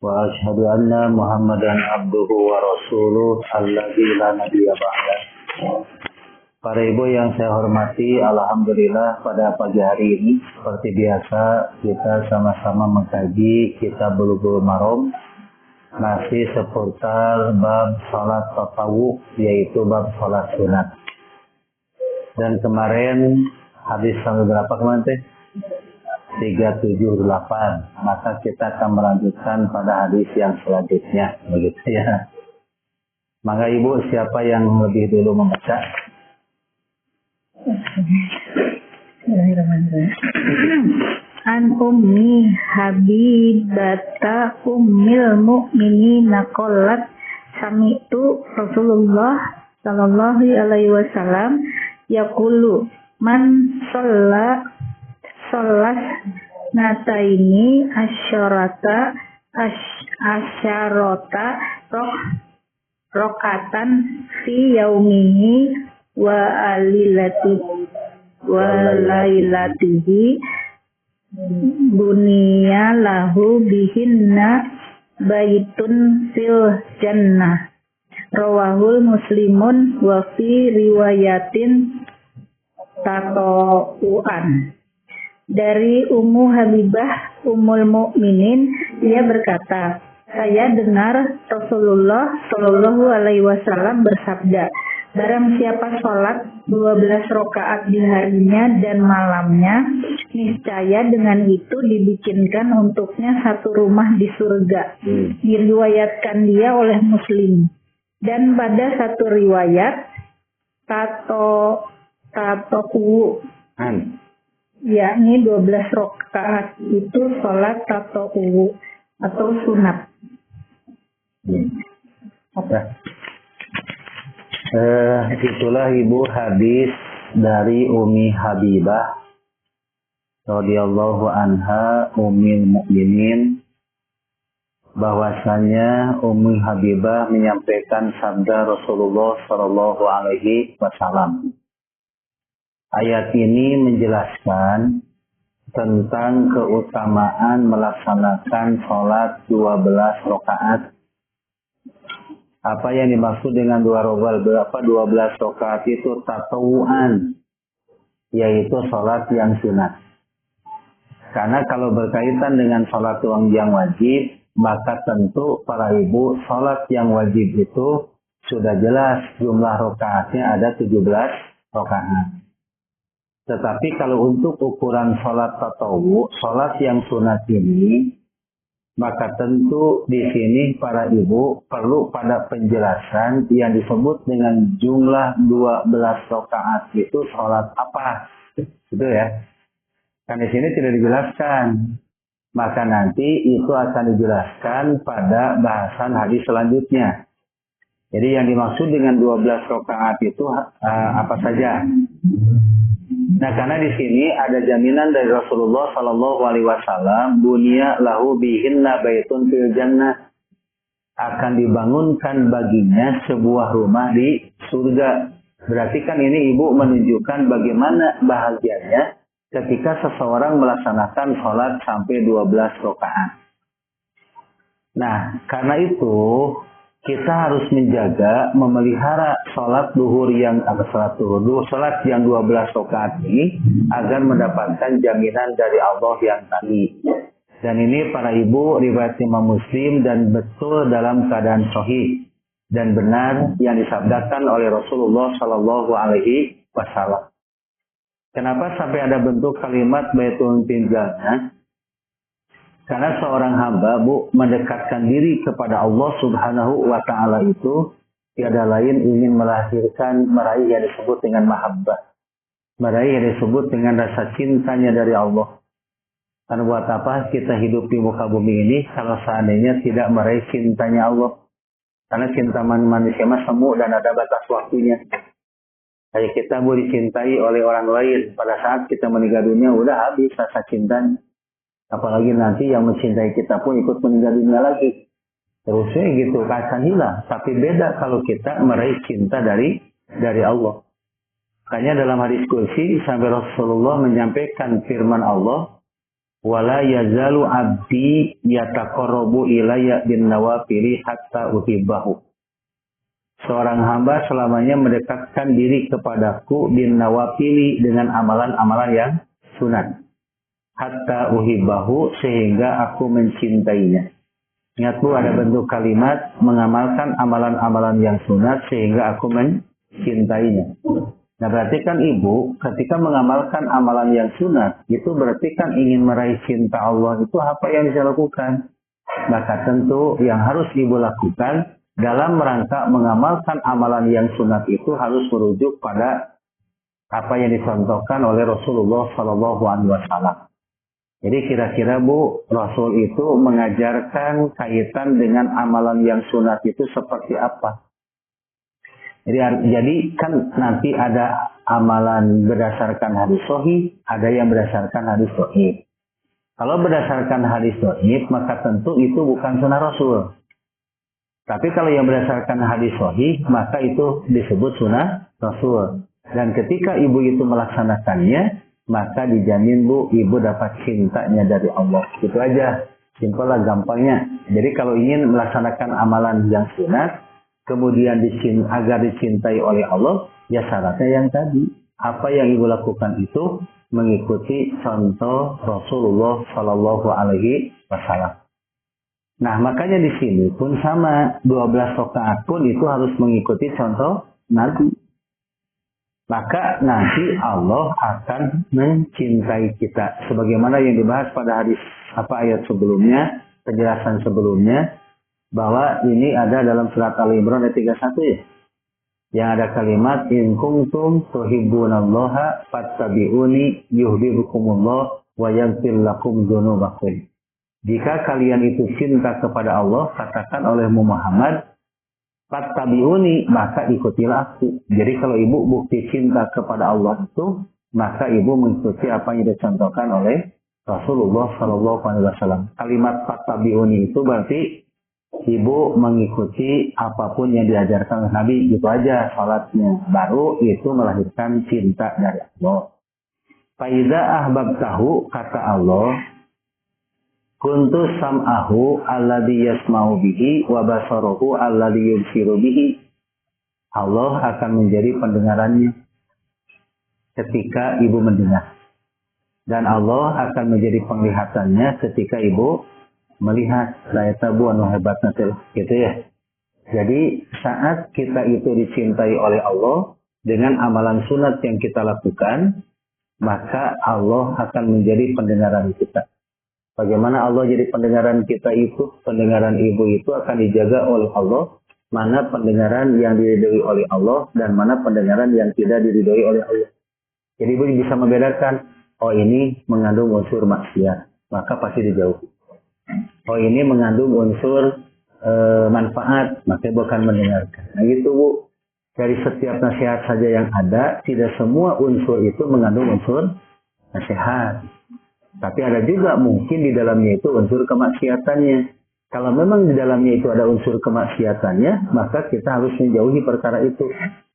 وأشهد أن محمدا عبده ورسوله الذي لا نبي بعده. Para ibu yang saya hormati, alhamdulillah pada pagi hari ini seperti biasa kita sama-sama mengkaji kitab Bulughul Maram, masih seputar bab salat tatawwu, yaitu bab salat sunat. Dan kemarin hadis sampai berapa kemarin teh? 378. Maka kita akan melanjutkan pada hadis yang selanjutnya, begitu ya. Maka ibu, siapa yang lebih dulu membaca? An ummi habibata ummil mu'minina qalat sami'tu Rasulullah sallallahu alaihi wasallam yaqulu man sholat nataini asyarota rokatan fi yaumihi wa lailatihi bunya lahu bihinna baitun fil jannah. Rawahul Muslimun wa fi riwayatin tatawuan. Dari Ummu Habibah Ummul Mukminin, ia berkata, saya dengar Rasulullah Shallallahu Alaihi Wasallam bersabda, barang siapa sholat 12 rakaat di harinya dan malamnya, niscaya dengan itu dibikinkan untuknya satu rumah di surga. Diriwayatkan dia oleh Muslim. Dan pada satu riwayat, tatawwu, yakni 12 rakaat itu sholat tatawwu atau sunat. Itulah ibu hadis dari Ummi Habibah radhiyallahu anha ummul mukminin, bahwasanya Ummi Habibah menyampaikan sabda Rasulullah sallallahu alaihi wasallam. Ayat ini menjelaskan tentang keutamaan melaksanakan sholat 12 rakaat. Apa yang dimaksud dengan 12 rakaat itu tatawuan, yaitu sholat yang sunat. Karena kalau berkaitan dengan sholat yang wajib, maka tentu para ibu sholat yang wajib itu sudah jelas jumlah rakaatnya ada 17 rakaat. Tetapi kalau untuk ukuran sholat tatawwu, sholat yang sunat ini, maka tentu di sini para ibu perlu pada penjelasan yang disebut dengan jumlah 12 rakaat itu sholat apa, gitu ya. Kan di sini tidak dijelaskan. Maka nanti itu akan dijelaskan pada bahasan hadis selanjutnya. Jadi yang dimaksud dengan 12 rakaat itu apa saja? Nah, karena di sini ada jaminan dari Rasulullah Sallallahu Alaihi Wasallam, bunya lahu bihinna baitun fil jannah, akan dibangunkan baginya sebuah rumah di surga. Berarti kan ini ibu menunjukkan bagaimana bahagianya ketika seseorang melaksanakan sholat sampai 12 rakaat. Nah, karena itu kita harus menjaga, memelihara sholat yang 12 rakaat ini agar mendapatkan jaminan dari Allah yang tadi. Dan ini para ibu riwayat Imam Muslim dan betul dalam keadaan sahih dan benar yang disabdakan oleh Rasulullah Shallallahu Alaihi Wasallam. Kenapa sampai ada bentuk kalimat baitun fil jannah? Karena seorang hamba, bu, mendekatkan diri kepada Allah Subhanahu wa Ta'ala itu tiada lain ingin melahirkan, meraih yang disebut dengan mahabbah, meraih yang disebut dengan rasa cintanya dari Allah. Karena buat apa kita hidup di muka bumi ini kalau seandainya tidak meraih cintanya Allah? Karena cinta manusia mah semu dan ada batas waktunya. Kayak kita mau dicintai oleh orang lain, pada saat kita meninggal dunia udah habis rasa cintanya. Apalagi nanti yang mencintai kita pun ikut meninggal dunia lagi. Terusnya gitu, akan hilang. Tapi beda kalau kita meraih cinta dari Allah. Makanya dalam hadis kursi sampai Rasulullah menyampaikan firman Allah, wala yazalu abdi yataqarrabu ilayya bin nawafili hatta uhibbahu. Seorang hamba selamanya mendekatkan diri kepadaku bin nawafili dengan amalan-amalan yang sunat. Hatta uhibbahu, sehingga aku mencintainya. Ingat Bu, ada bentuk kalimat mengamalkan amalan-amalan yang sunat sehingga aku mencintainya. Nah berarti kan ibu ketika mengamalkan amalan yang sunat, itu berarti kan ingin meraih cinta Allah. Itu apa yang bisa lakukan? Maka tentu yang harus ibu lakukan dalam rangka mengamalkan amalan yang sunat itu harus merujuk pada apa yang dicontohkan oleh Rasulullah SAW. Jadi kira-kira Bu, Rasul itu mengajarkan kaitan dengan amalan yang sunat itu seperti apa? Jadi kan nanti ada amalan berdasarkan hadis sahih, ada yang berdasarkan hadis dhaif. Kalau berdasarkan hadis dhaif, maka tentu itu bukan sunnah Rasul. Tapi kalau yang berdasarkan hadis sahih, maka itu disebut sunnah Rasul. Dan ketika ibu itu melaksanakannya, maka dijamin Bu, ibu dapat cintanya dari Allah. Itu aja, simpel lah, gampangnya. Jadi kalau ingin melaksanakan amalan yang sunat, kemudian agar dicintai oleh Allah, ya syaratnya yang tadi. Apa yang ibu lakukan itu mengikuti contoh Rasulullah Shallallahu Alaihi Wasallam. Nah makanya di sini pun sama, 12 rakaat pun itu harus mengikuti contoh Nabi. Maka nanti Allah akan mencintai kita. Sebagaimana yang dibahas pada hadis ayat sebelumnya, penjelasan sebelumnya, bahwa ini ada dalam surat Al-Imran ayat 31 ya. Yang ada kalimat in kuntum tuhibbunallaha fattabi'uni yuhibbukumullah wa yaghfir lakum dzunubakum. Jika kalian itu cinta kepada Allah, katakan oleh Muhammad, fattabi'uni, maka ikutilah aku. Jadi kalau ibu bukti cinta kepada Allah itu, maka ibu mengikuti apa yang dicontohkan oleh Rasulullah SAW. Kalimat fattabi'uni itu berarti ibu mengikuti apapun yang diajarkan oleh Nabi, gitu aja salatnya. Baru itu melahirkan cinta dari Allah. Faiza ahbabtahu, kata Allah, kuntu sam'ahu alladhi yasma'u bihi wa basarahu alladhi yubsiru bihi. Allah akan menjadi pendengarannya ketika ibu mendengar. Dan Allah akan menjadi penglihatannya ketika ibu melihat. Layatabuan hebatnya gitu ya. Jadi saat kita itu dicintai oleh Allah dengan amalan sunat yang kita lakukan, maka Allah akan menjadi pendengaran kita. Bagaimana Allah jadi pendengaran kita itu? Pendengaran ibu itu akan dijaga oleh Allah. Mana pendengaran yang diridhoi oleh Allah dan mana pendengaran yang tidak diridhoi oleh Allah. Jadi ibu bisa membedakan, oh ini mengandung unsur maksiat, maka pasti dijauhi. Oh ini mengandung unsur manfaat, maka bukan mendengarkan. Nah gitu Bu. Dari setiap nasihat saja yang ada, tidak semua unsur itu mengandung unsur nasihat. Tapi ada juga mungkin di dalamnya itu unsur kemaksiatannya. Kalau memang di dalamnya itu ada unsur kemaksiatannya, maka kita harus menjauhi perkara itu.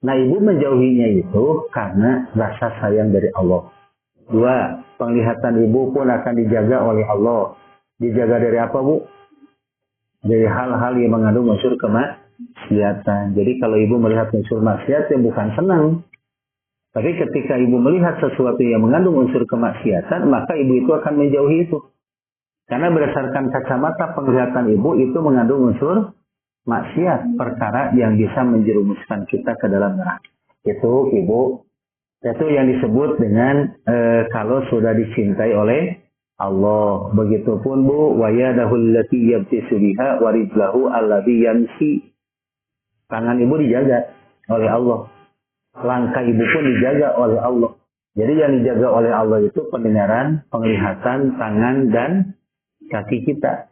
Nah ibu menjauhinya itu karena rasa sayang dari Allah. 2, penglihatan ibu pun akan dijaga oleh Allah. Dijaga dari apa Bu? Dari hal-hal yang mengandung unsur kemaksiatan. Jadi kalau ibu melihat unsur maksiat yang bukan senang. Tapi ketika ibu melihat sesuatu yang mengandung unsur kemaksiatan, maka ibu itu akan menjauhi itu. Karena berdasarkan kacamata penglihatan ibu itu mengandung unsur maksiat, perkara yang bisa menjerumuskan kita ke dalam neraka. Itu ibu, itu yang disebut dengan kalau sudah dicintai oleh Allah. Begitupun Bu, wa yadahul lati yabtisu biha wa rijlahu alladhi yamsi. Tangan ibu dijaga oleh Allah. Langkah ibu pun dijaga oleh Allah. Jadi yang dijaga oleh Allah itu pendengaran, penglihatan, tangan, dan kaki kita.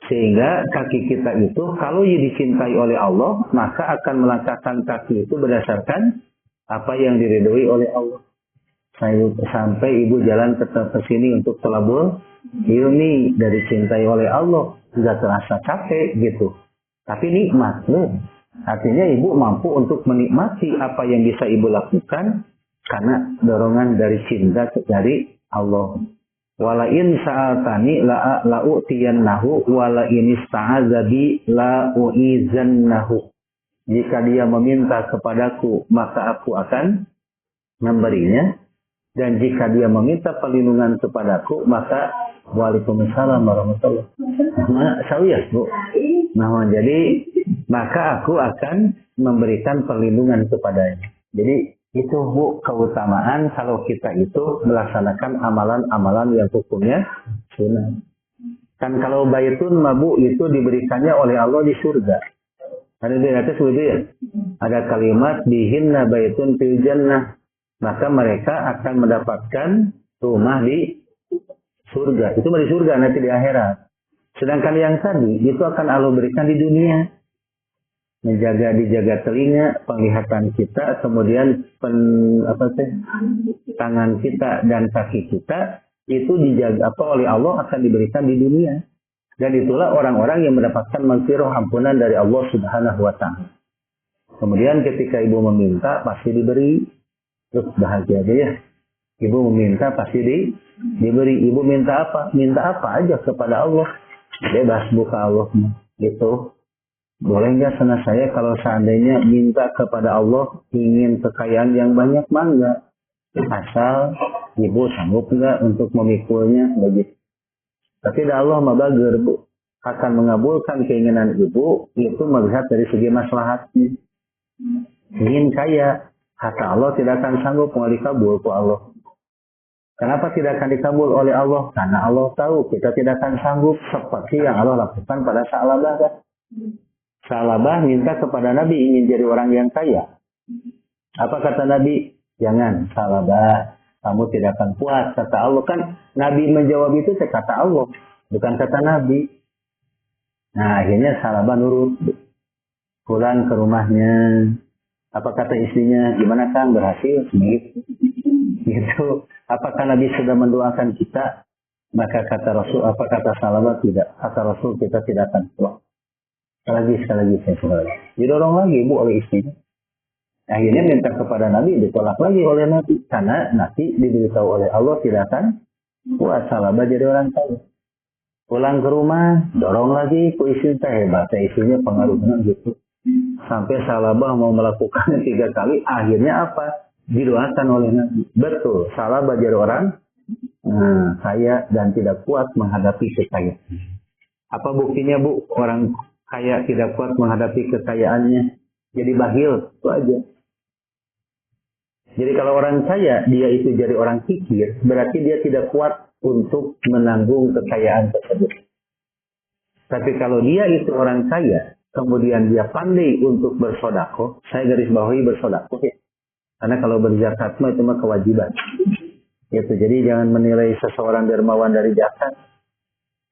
Sehingga kaki kita itu kalau dicintai oleh Allah, maka akan melangkahkan kaki itu berdasarkan apa yang diridhoi oleh Allah. Sampai ibu jalan ke sini untuk thalabul ilmi, dari cintai oleh Allah, tidak terasa capek gitu. Tapi nikmat loh. Artinya ibu mampu untuk menikmati apa yang bisa ibu lakukan karena dorongan dari cinta dari Allah. Wala in sa'altani la'u'tiyannahu wala in ista'azabi la'u'izannahu. Jika dia meminta kepadaku, maka aku akan memberinya. Dan jika dia meminta perlindungan kepadaku, maka waalaikumsalam warahmatullahi wabarakatuh. Ya, Bu. Nah, jadi maka aku akan memberikan perlindungan kepadanya. Jadi itu, Bu, keutamaan kalau kita itu melaksanakan amalan-amalan yang hukumnya sunnah. Kan kalau baitun mabu itu diberikannya oleh Allah di surga. Ada di atas itu ya. Ada kalimat bihinna baitun fil jannah. Maka mereka akan mendapatkan rumah di surga. Itu di surga, nanti di akhirat. Sedangkan yang tadi itu akan Allah berikan di dunia. Dijaga telinga, penglihatan kita, kemudian tangan kita dan kaki kita itu dijaga oleh Allah, akan diberikan di dunia. Dan itulah orang-orang yang mendapatkan maghfirah, ampunan dari Allah Subhanahu wa taala. Kemudian ketika ibu meminta pasti diberi. Terus bahagia aja ya. Ibu meminta pasti diberi. Ibu minta apa? Minta apa aja kepada Allah. Bebas buka Allah gitu. Boleh nggak sana saya kalau seandainya minta kepada Allah ingin kekayaan yang banyak, mangga. Asal ibu sanggup nggak untuk memikulnya begitu. Tapi Allah mabager, Bu, akan mengabulkan keinginan ibu itu melihat dari segi maslahatnya. Ingin kaya, kata Allah tidak akan sanggup mau dikabul ke Allah. Kenapa tidak akan dikabul oleh Allah? Karena Allah tahu kita tidak akan sanggup seperti yang Allah lakukan pada Sa'labah. Sa'labah minta kepada Nabi ingin jadi orang yang kaya. Apa kata Nabi? Jangan, Sa'labah, kamu tidak akan puas. Kata Allah, kan Nabi menjawab itu kata Allah, bukan kata Nabi. Nah, akhirnya Sa'labah nurut. Pulang ke rumahnya. Apa kata istrinya? Gimana Kang, berhasil? Gitu. Apakah Nabi sudah mendoakan kita? Maka kata Rasul, apa kata Sa'labah? Tidak. Kata Rasul, kita tidak akan puas. Sekali lagi saya saudara. Didorong lagi ibu oleh istrinya. Akhirnya minta kepada Nabi, ditolak lagi oleh Nabi. Karena nanti diberitahu oleh Allah tidak akan puas. Sa'labah jadi orang kaya. Pulang ke rumah, dorong lagi ke istrinya. Hebat, istrinya pengaruhnya gitu. Sampai Sa'labah mau melakukannya 3 kali. Akhirnya apa? Didoakan oleh Nabi. Betul, Sa'labah jadi orang kaya dan tidak kuat menghadapi kekayaan. Apa buktinya, Bu? Orang kaya tidak kuat menghadapi kekayaannya, jadi bakhil, itu aja. Jadi kalau orang kaya, dia itu jadi orang kikir, berarti dia tidak kuat untuk menanggung kekayaan tersebut. Tapi kalau dia itu orang kaya, kemudian dia pandai untuk bersedekah, saya garis bawahi bersedekah ya. Karena kalau berzakat itu mah kewajiban. Gitu. Jadi jangan menilai seseorang dermawan dari zakat.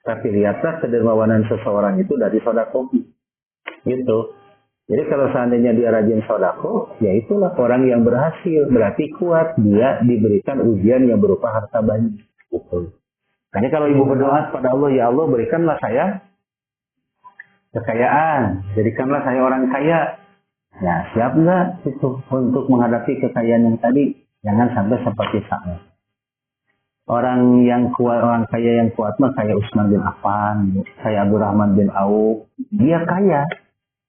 Tapi lihatlah kedermawanan seseorang itu dari sedekah. Gitu. Jadi kalau seandainya dia rajin sedekah, ya itulah orang yang berhasil. Berarti kuat, dia diberikan ujian yang berupa harta banyak. Gitu. Makanya kalau ibu berdoa kepada Allah, ya Allah berikanlah saya kekayaan. Jadikanlah saya orang kaya. Ya siap nggak itu untuk menghadapi kekayaan yang tadi? Jangan sampai seperti saya. Orang yang kuat, orang kaya yang kuat mah kayak Utsman bin Affan, kayak Abdurrahman bin Auf. Dia kaya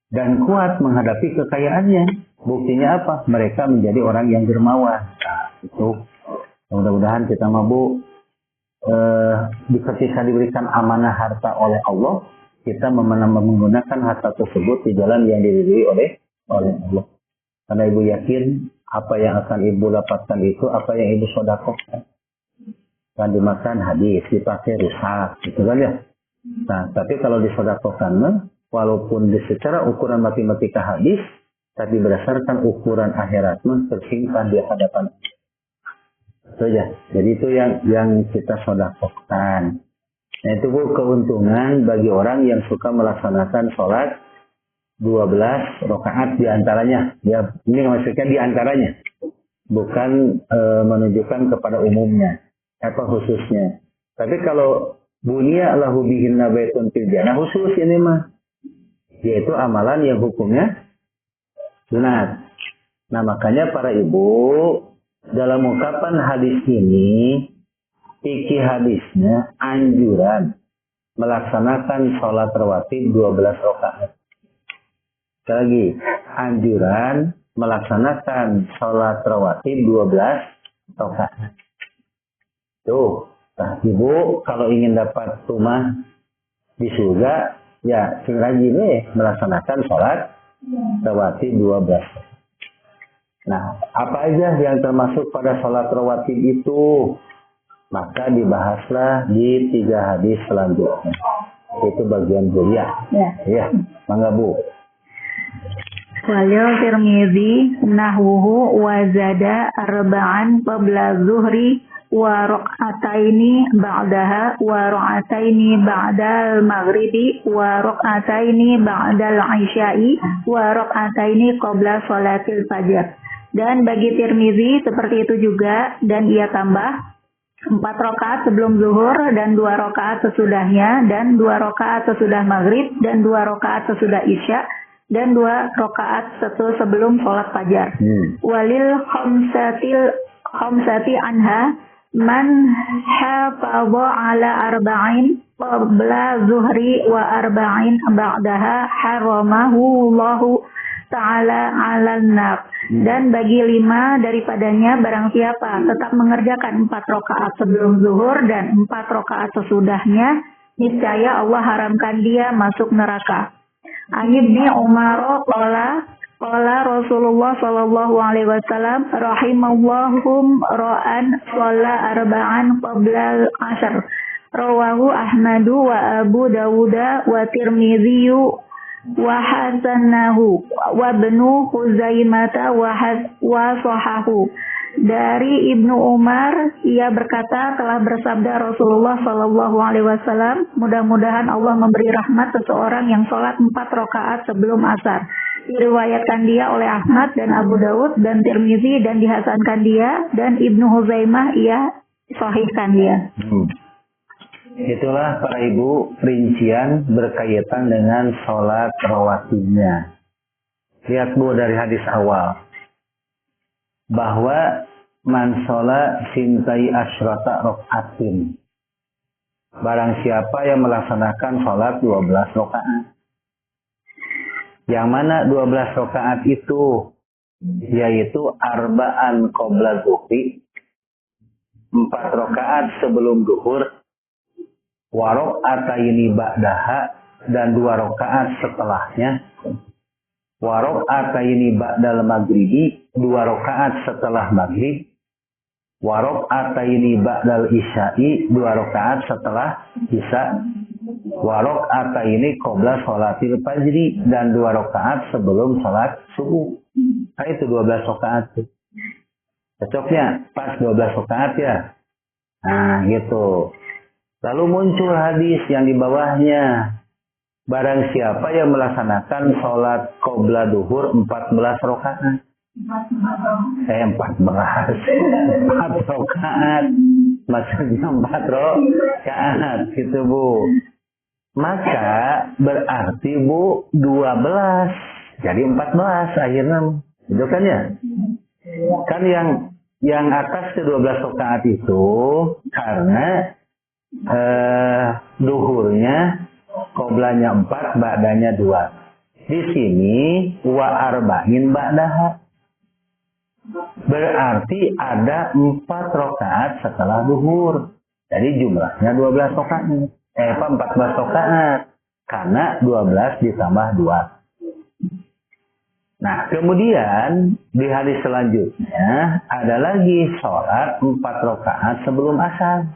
dan kuat menghadapi kekayaannya. Buktinya apa? Mereka menjadi orang yang dermawan. Nah, itu mudah-mudahan kita mampu ketika diberikan amanah harta oleh Allah, kita menggunakan harta tersebut di jalan yang diridhoi oleh Allah. Karena ibu yakin apa yang akan ibu dapatkan itu apa yang ibu sedekahkan. Kan dimakan habis, dipakai rusak, gitu kan ya. Nah, tapi kalau disedekahkan, walaupun secara ukuran matematika habis, tapi berdasarkan ukuran akhirat tersimpan di hadapan. Itu ya. Jadi itu yang kita sedekahkan. Nah, itu Bu keuntungan bagi orang yang suka melaksanakan sholat 12 rakaat diantaranya. Ya, ini maksudnya diantaranya. Bukan menunjukkan kepada umumnya. Apa khususnya. Tapi kalau bunya lahu bihinna baitun fil jannah, khusus ini mah. Yaitu amalan yang hukumnya sunat. Nah makanya para ibu dalam ungkapan hadis ini fikih hadisnya anjuran melaksanakan sholat rawatib 12 rakaat. Sekali lagi, anjuran melaksanakan sholat rawatib 12 rakaat. Tuh, nah, ibu kalau ingin dapat rumah di surga, ya sing rajin melaksanakan sholat rawatib 12. Nah, apa aja yang termasuk pada sholat rawatib itu? Maka dibahaslah di 3 hadis selanjutnya. Itu bagian kuliah. Ya, mangga Bu. Walil Tirmizi nahwuhu wa zada arba'an qabla zuhri wa raq'ataini ba'daha wa raq'ataini ba'dal maghribi wa raq'ataini ba'dal isya'i wa raq'ataini qabla sholatil fajr. Dan bagi Tirmizi seperti itu juga, dan ia tambah 4 rakaat sebelum zuhur dan 2 rakaat sesudahnya, dan 2 rakaat sesudah maghrib, dan 2 rakaat sesudah isya, dan 2 rakaat sebelum sholat fajar. Walil khamsati anha man hafadha ala arba'in qabla zuhri wa arba'in ba'daha haramahu Allahu ta'ala 'alan nar. Dan bagi 5 daripadanya, barang siapa tetap mengerjakan 4 rakaat sebelum zuhur dan 4 rakaat sesudahnya, niscaya Allah haramkan dia masuk neraka. An Ibnu Umar qala Rasulullah sallallahu alaihi wasallam rahimallahum ra'an shalla arba'an qabla al-'ashr. Rawahu Ahmadu wa Abu Dawud wa Tirmidzi wa hasanahu wa Ibnu Khuzaimah wa sahahu. Dari Ibnu Umar, ia berkata, telah bersabda Rasulullah Shallallahu Alaihi Wasallam, mudah-mudahan Allah memberi rahmat seseorang yang sholat 4 rakaat sebelum asar. Diriwayatkan dia oleh Ahmad dan Abu Dawud dan Tirmizi, dan dihasankan dia, dan Ibnu Huzaimah ia sahihkan dia. Itulah para ibu rincian berkaitan dengan sholat rawatibnya. Lihat Bu dari hadis awal, bahwa man sholat sintai asyrata rokaatin. Barang siapa yang melaksanakan sholat 12 rakaat. Yang mana 12 rakaat itu? Yaitu arba'an qabla zuhri, 4 rakaat sebelum duhur, wa rakaataini ba'daha, dan 2 rakaat setelahnya, wa rakaataini ba'dal maghribi, 2 rakaat setelah maghrib, wa rakaataini ba'dal isya'i, 2 rakaat setelah isya, wa rakaataini qabla sholatil fajri, dan 2 rakaat sebelum sholat subuh. Nah, itu 12 rakaat. Cocoknya pas 12 rakaat ya. Nah, gitu. Lalu muncul hadis yang di bawahnya. Barang siapa yang melaksanakan sholat qabla duhur 14 rakaat. 4 rakaat. Maksudnya 4 rakaat. Gitu Bu. Maka berarti Bu 12. Jadi 14 akhirnya. Itu kan ya? Kan yang atas ke 12 rakaat itu karena duhurnya qoblanya 4, ba'danya 2. Di sini wa arba'in ba'daha. Berarti ada 4 rakaat setelah duhur. Jadi jumlahnya 12 rakaat. 14 rakaat. Karena 12 ditambah 2. Nah, kemudian di hadis selanjutnya ada lagi sholat 4 rakaat sebelum asar.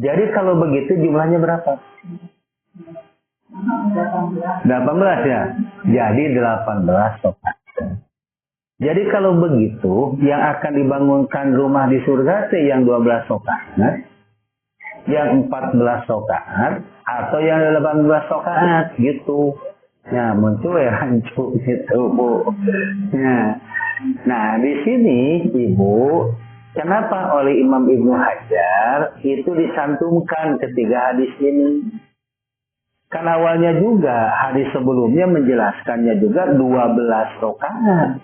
Jadi kalau begitu jumlahnya berapa? 18 ya. Jadi 18 rakaat. Jadi kalau begitu yang akan dibangunkan rumah di surga itu yang 12 rakaat, yang 14 rakaat, atau yang 18 rakaat gitu. Ya, muncul ya rancu gitu Bu. Nah, di sini Ibu, kenapa oleh Imam Ibnu Hajar itu disantumkan ketiga hadis ini? Kan awalnya juga hadis sebelumnya menjelaskannya juga 12 rakaat.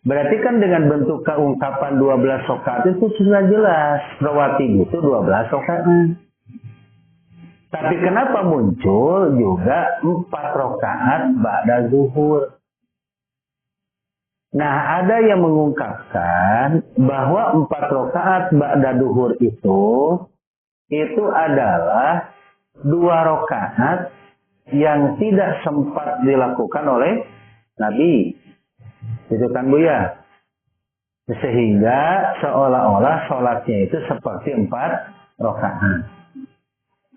Berarti kan dengan bentuk keungkapan 12 rakaat itu sudah jelas rawatib itu 12 rakaat. Tapi kenapa muncul juga 4 rakaat ba'da zuhur? Nah, ada yang mengungkapkan bahwa 4 rakaat ba'da zuhur itu adalah 2 rakaat yang tidak sempat dilakukan oleh Nabi. Itu kan Bu ya. Sehingga seolah-olah sholatnya itu seperti 4 rakaat.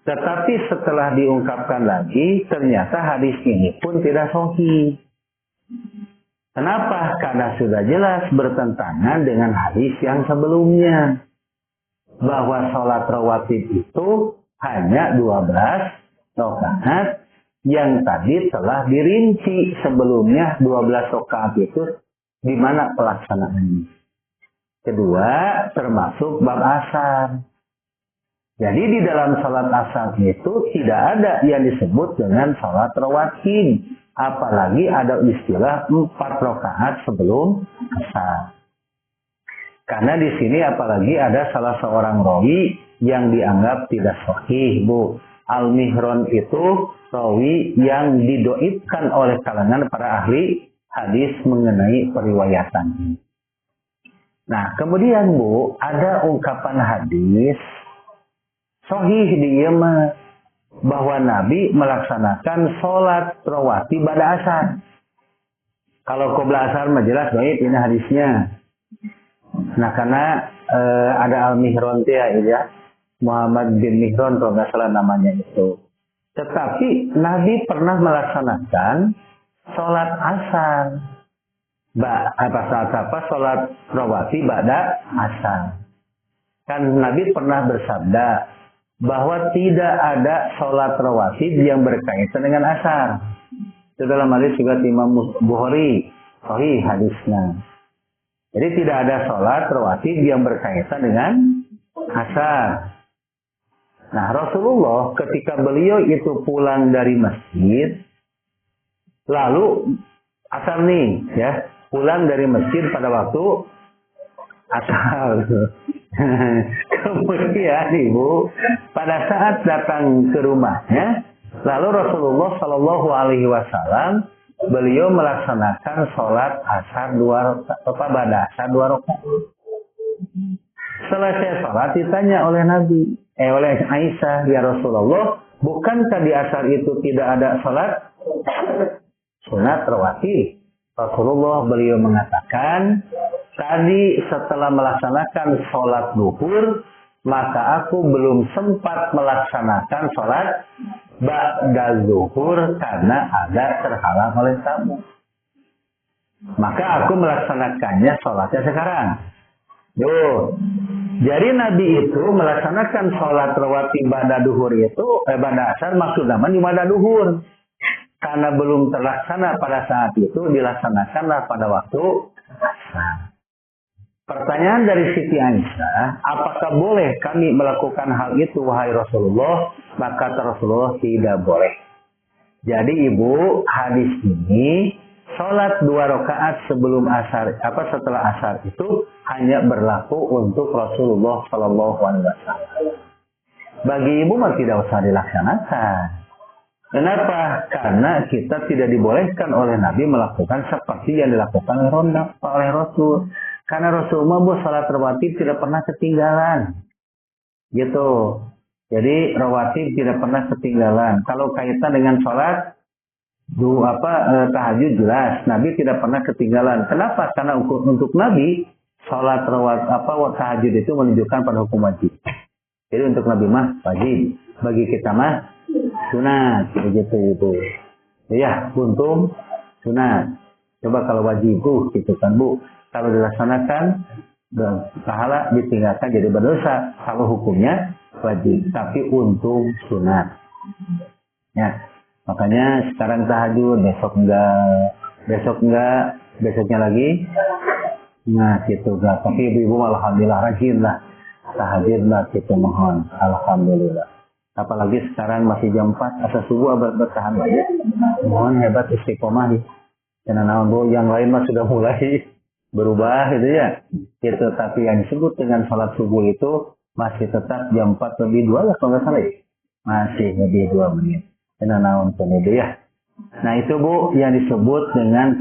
Tetapi setelah diungkapkan lagi, ternyata hadis ini pun tidak sahih. Kenapa? Karena sudah jelas bertentangan dengan hadis yang sebelumnya. Bahwa sholat rawatib itu hanya 12 rakaat yang tadi telah dirinci sebelumnya 12 rakaat itu di mana pelaksanaannya. Kedua, termasuk bab asar. Jadi di dalam sholat asar itu tidak ada yang disebut dengan sholat rawatib. Apalagi ada istilah 4 rakaat sebelum asar. Karena di sini apalagi ada salah seorang rawi yang dianggap tidak sahih, Bu. Al-Mihron itu rawi yang didoibkan oleh kalangan para ahli hadis mengenai periwayatan. Nah, kemudian Bu, ada ungkapan hadis sahih di Yema bahwa Nabi melaksanakan sholat rawatib pada asar. Kalau qobla asar majelas baik ini hadisnya. Nah, karena ada Al-Mihron ya. Muhammad bin Mihron kalau nggak salah namanya itu. Tetapi Nabi pernah melaksanakan sholat asar. Sholat rawatib ba'da asar. Kan Nabi pernah bersabda bahwa tidak ada sholat rawatib yang berkaitan dengan asar. Itu dalam hadis juga Imam Bukhari, sahih hadisnya. Jadi tidak ada sholat rawatib yang berkaitan dengan asar. Nah, Rasulullah ketika beliau itu pulang dari masjid, lalu asar nih, ya, pulang dari masjid pada waktu asar. Kemudian Ibu, pada saat datang ke rumahnya, lalu Rasulullah Shallallahu Alaihi Wasallam beliau melaksanakan sholat asar 2 rakaat. Selesai sholat ditanya oleh oleh Aisyah, ya Rasulullah, bukankah di asar itu tidak ada sholat sunat rawatib? Rasulullah beliau mengatakan, tadi setelah melaksanakan sholat zuhur, maka aku belum sempat melaksanakan sholat ba'da zuhur karena ada terhalang oleh tamu. Maka aku melaksanakannya sholatnya sekarang. Jadi Nabi itu melaksanakan sholat rawatib ba'da duhur itu, ba'da asar maksud nama di ba'da duhur. Karena belum terlaksana pada saat itu, dilaksanakanlah pada waktu asar. Pertanyaan dari Siti Aisyah, apakah boleh kami melakukan hal itu wahai Rasulullah? Maka Rasulullah tidak boleh. Jadi Ibu, hadis ini sholat 2 rakaat sebelum asar, setelah asar itu hanya berlaku untuk Rasulullah Shallallahu Alaihi Wasallam. Bagi Ibu mah tidak usah dilaksanakan. Kenapa? Karena kita tidak dibolehkan oleh Nabi melakukan seperti yang dilakukan oleh Rasul. Karena Rasulullah sholat rawatib tidak pernah ketinggalan. Gitu. Jadi rawatib tidak pernah ketinggalan. Kalau kaitan dengan sholat tahajud jelas, Nabi tidak pernah ketinggalan. Kenapa? Karena untuk Nabi sholat tahajud itu menunjukkan pada hukum wajib. Jadi untuk Nabi mah wajib, bagi kita mah sunat, begitu itu. Ya, untung sunat. Coba kalau wajib gitu kan Bu. Kalau dilaksanakan pahala ditinggalkan jadi berdosa. Kalau hukumnya wajib, tapi untung sunat. Ya. Makanya sekarang tahajud, besok enggak, besoknya lagi. Nah, gitu enggak. Tapi ibu-ibu alhamdulillah rajin lah. Tahajud lah kita mohon. Alhamdulillah. Apalagi sekarang masih jam 4 asal subuh bertahan aja. Mohon hebat istiqomah nih. Karena yang lain mah sudah mulai berubah gitu ya. Itu tapi yang disebut dengan sholat subuh itu masih tetap jam 4 lebih 2 lah kalau nggak salah. Masih lebih 2 menit. Karena naon pun itu ya. Nah itu Bu yang disebut dengan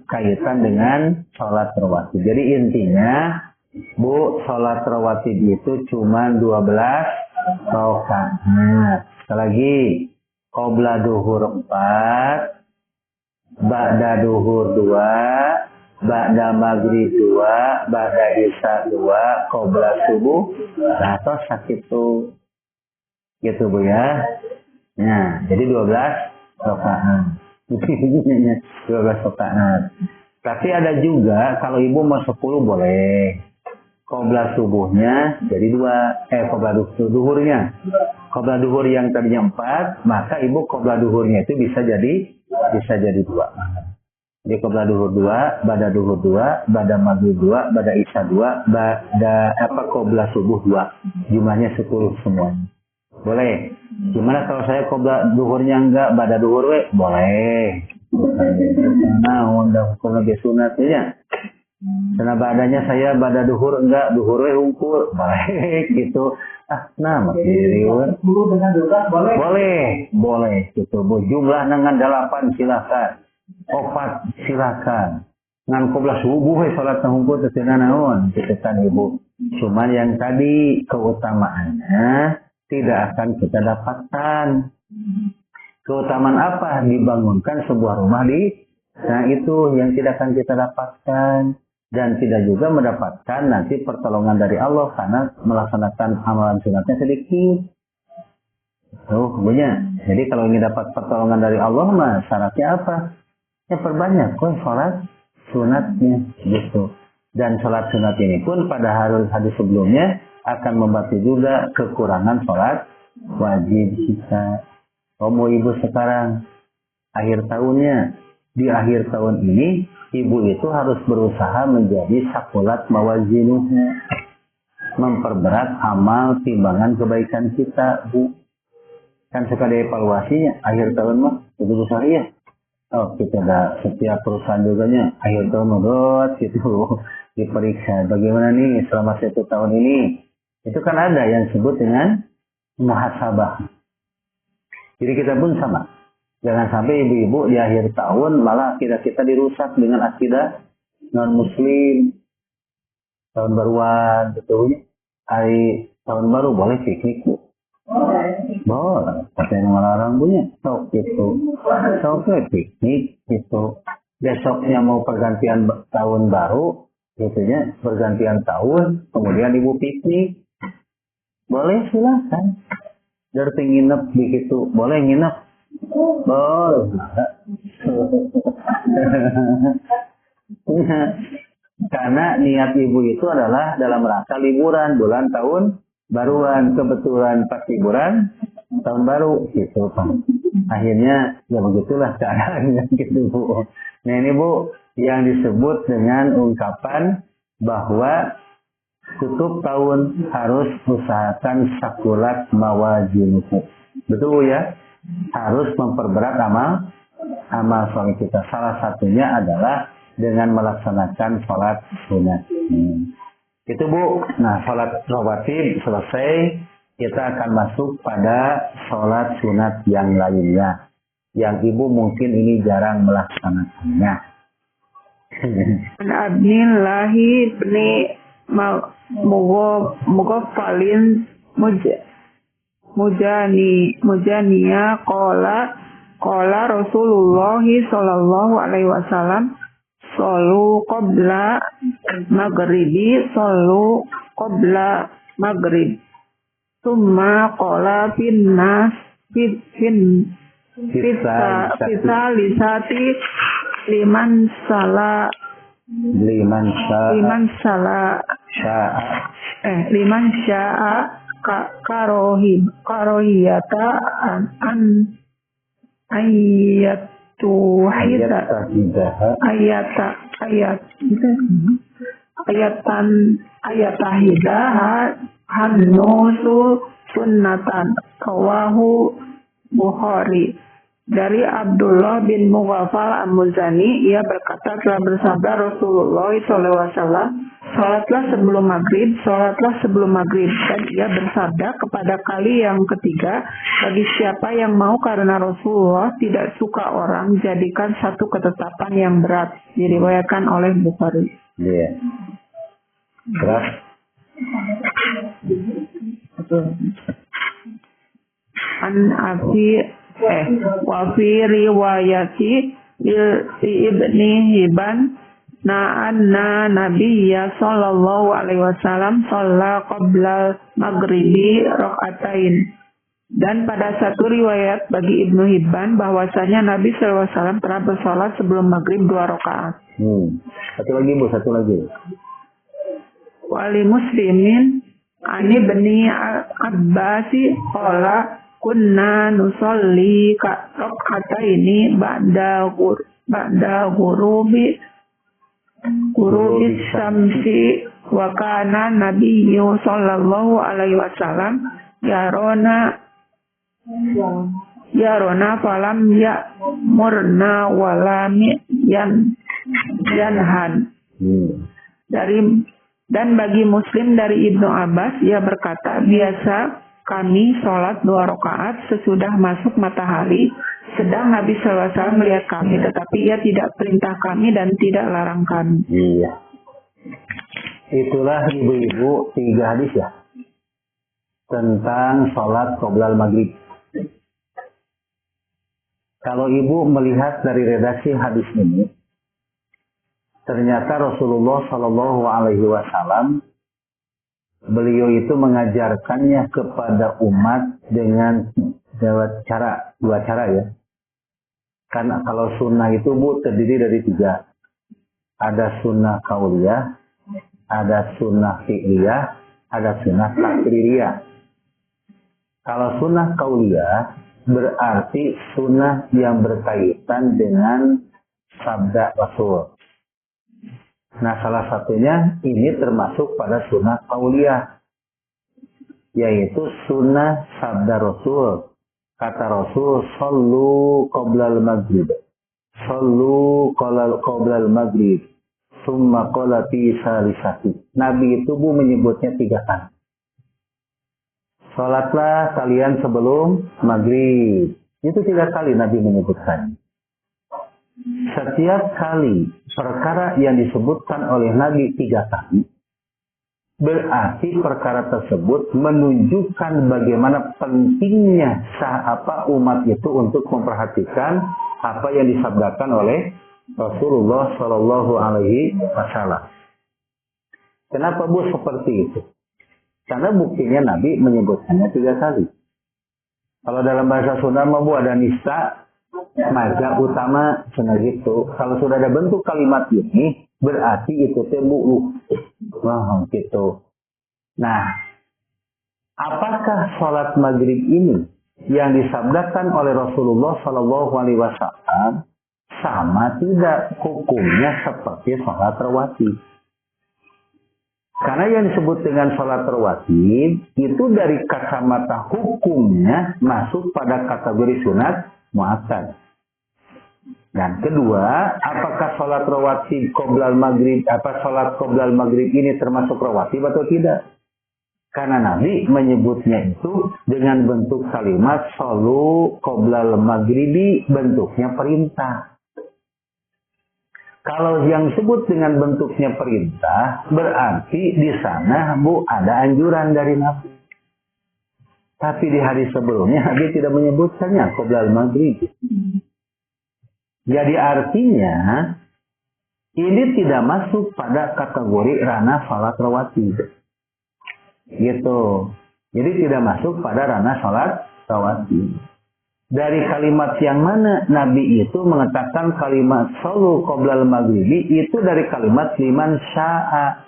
kaitan dengan sholat rawatib. Jadi intinya Bu, sholat rawatib itu cuma 12 rakaat. Sekali lagi, qobla duhur 4, ba'da duhur 2, ba'da maghrib 2, ba'da isya 2, qobla subuh, atau sakit itu. Gitu Bu ya. Nah, jadi 12 rakaat. 12 rakaat. Tapi ada juga kalau ibu mau 10 boleh. Qobla subuhnya jadi 2. Qobla duhurnya. Qobla duhur yang tadinya 4, maka ibu qobla duhurnya itu bisa jadi 2. Jadi qobla duhur 2, ba'da duhur 2, ba'da maghrib 2, ba'da isya 2, qobla subuh 2. Jumlahnya 10 semuanya. Boleh. Gimana kalau saya qobla duhurnya enggak, ba'da duhur boleh. Nah, undang hukum lebih sunatnya. Karena badannya saya ba'da duhur enggak, duhur ungkur. Boleh gitu. Masih 10 dengan 12 boleh. Boleh gitu. Jumlah dengan 8 silakan. 4 silakan. Ngan qobla subuh salat ungkur teu naon gitu kan Ibu. Cuman yang tadi keutamaannya tidak akan kita dapatkan. Keutamaan apa? Dibangunkan sebuah rumah nah itu yang tidak akan kita dapatkan. Dan tidak juga mendapatkan nanti pertolongan dari Allah karena melaksanakan amalan sunatnya sedikit. Punya. Jadi kalau ingin dapat pertolongan dari Allah mah syaratnya apa? Ya perbanyak sholat sunatnya gitu. Dan sholat sunat ini pun pada hadis sebelumnya akan membantu juga kekurangan sholat wajib kita. Mau ibu sekarang akhir tahunnya, di akhir tahun ini ibu itu harus berusaha menjadi sakulat mawazinuhnya, memperberat amal timbangan kebaikan kita Bu. Kan suka dievaluasinya akhir tahun mah itu besar ya. Kita ada setiap perusahaan juga nya akhir tahun modot gitu diperiksa bagaimana nih selama 1 tahun ini. Itu kan ada yang disebut dengan muhasabah. Jadi kita pun sama. Jangan sampai ibu-ibu di akhir tahun malah kita dirusak dengan akidah non-muslim. Tahun baruan, betul. Hari tahun baru boleh piknik Bu. Boleh. Katanya melarang punya. Sok gitu. Sok piknik gitu. Besoknya mau pergantian tahun baru. Gitunya pergantian tahun. Kemudian ibu piknik. Boleh silakan. Dari nginep begitu, boleh nginep? Boleh. Karena niat ibu itu adalah dalam rangka liburan bulan tahun baruan, kebetulan pas liburan tahun baru gitu Pak. Akhirnya ya begitulah keadaannya gitu Bu. Nah ini Bu yang disebut dengan ungkapan bahwa tutup tahun harus usahakan sakulat mawazinuhu. Betul ya? Harus memperberat amal sholat kita. Salah satunya adalah dengan melaksanakan sholat sunat. Itu Bu. Nah sholat rawatib selesai. Kita akan masuk pada sholat sunat yang lainnya. Yang ibu mungkin ini jarang melaksanakannya. Abdillahi bni Mughaffalin Mujaniya qala Rasulullah sallallahu alaihi wasallam sallu qabla maghribi sallu qabla maghrib summa qala finnas fita lisati liman sya'a karohiyata an ayatahidaha hannusu sunnatan kawahu Bukhari. Dari Abdullah bin Mughaffal Al-Muzani, ia berkata, telah bersabda Rasulullah SAW, sholatlah sebelum maghrib, sholatlah sebelum maghrib. Dan ia bersabda kepada kali yang ketiga, bagi siapa yang mau karena Rasulullah tidak suka orang, jadikan satu ketetapan yang berat. Diriwayatkan oleh Bukhari. Iya. Berat. An Abi wa fi riwayati Ibni Hibban na'anna Nabiyya sallallahu alaihi wasallam shalla qabla maghribi rakaatain. Dan pada satu riwayat bagi Ibnu Hibban bahwasanya Nabi sallallahu alaihi wasallam telah bersalat sebelum maghrib 2 rakaat. Satu lagi Bu, satu lagi. Wali Muslimin ani bani Abbasi qala kunna nusolli rak'ataini ba'da ghurubi syamsi wa kana nabiyyu sallallahu alaihi wasallam yarona falam murna walam yanhan. Dan bagi Muslim dari Ibnu Abbas, ia berkata, biasa kami sholat 2 rakaat sesudah masuk matahari, sedang Nabi SAW melihat kami, tetapi ia tidak perintah kami dan tidak larang kami. Iya. Itulah ibu-ibu 3 hadis ya, tentang sholat qoblal maghrib. Kalau ibu melihat dari redaksi hadis ini, ternyata Rasulullah Shallallahu Alaihi Wasallam beliau itu mengajarkannya kepada umat dengan dua cara ya. Karena kalau sunnah itu Bu terdiri dari 3. Ada sunnah kauliyah, ada sunnah fi'liyah, ada sunnah takririyah. Kalau sunnah kauliyah berarti sunnah yang berkaitan dengan sabda Rasul. Nah, salah satunya ini termasuk pada sunnah qauliyah, yaitu sunnah sabda Rasul. Kata Rasul, "Shallu qoblal maghrib." Shallu qoblal maghrib. Summa qala fi salisati. Nabi itu Bu menyebutnya 3 kali. Salatlah kalian sebelum maghrib. Itu 3 kali Nabi menyebutkan. Setiap kali perkara yang disebutkan oleh Nabi 3 kali, berarti perkara tersebut menunjukkan bagaimana pentingnya umat itu untuk memperhatikan apa yang disabdakan oleh Rasulullah Shallallahu Alaihi Wasallam. Kenapa Bu seperti itu? Karena buktinya Nabi menyebutkannya 3 kali. Kalau dalam bahasa Sunda Bu ada nista, maja utama cina gitu. Kalau sudah ada bentuk kalimat ini, berarti itu teh Bu. Wah, gitu. Nah, apakah sholat maghrib ini yang disabdakan oleh Rasulullah Shallallahu Alaihi Wasallam sama tidak hukumnya seperti sholat rawatib? Karena yang disebut dengan sholat rawatib itu dari kacamata hukumnya masuk pada kategori sunat muakkad. Dan kedua, apakah sholat rawatib qoblal maghrib, sholat qoblal maghrib ini termasuk rawatib atau tidak? Karena Nabi menyebutnya itu dengan bentuk kalimat shollu qoblal maghribi, bentuknya perintah. Kalau yang disebut dengan bentuknya perintah, berarti di sana Bu ada anjuran dari Nabi. Tapi di hari sebelumnya Nabi tidak menyebutkannya qoblal maghrib. Jadi artinya ini tidak masuk pada kategori ranah salat rawatib. Gitu. Jadi tidak masuk pada ranah salat rawatib. Dari kalimat yang mana Nabi itu mengatakan kalimat shollu qoblal maghribi, itu dari kalimat liman sya'a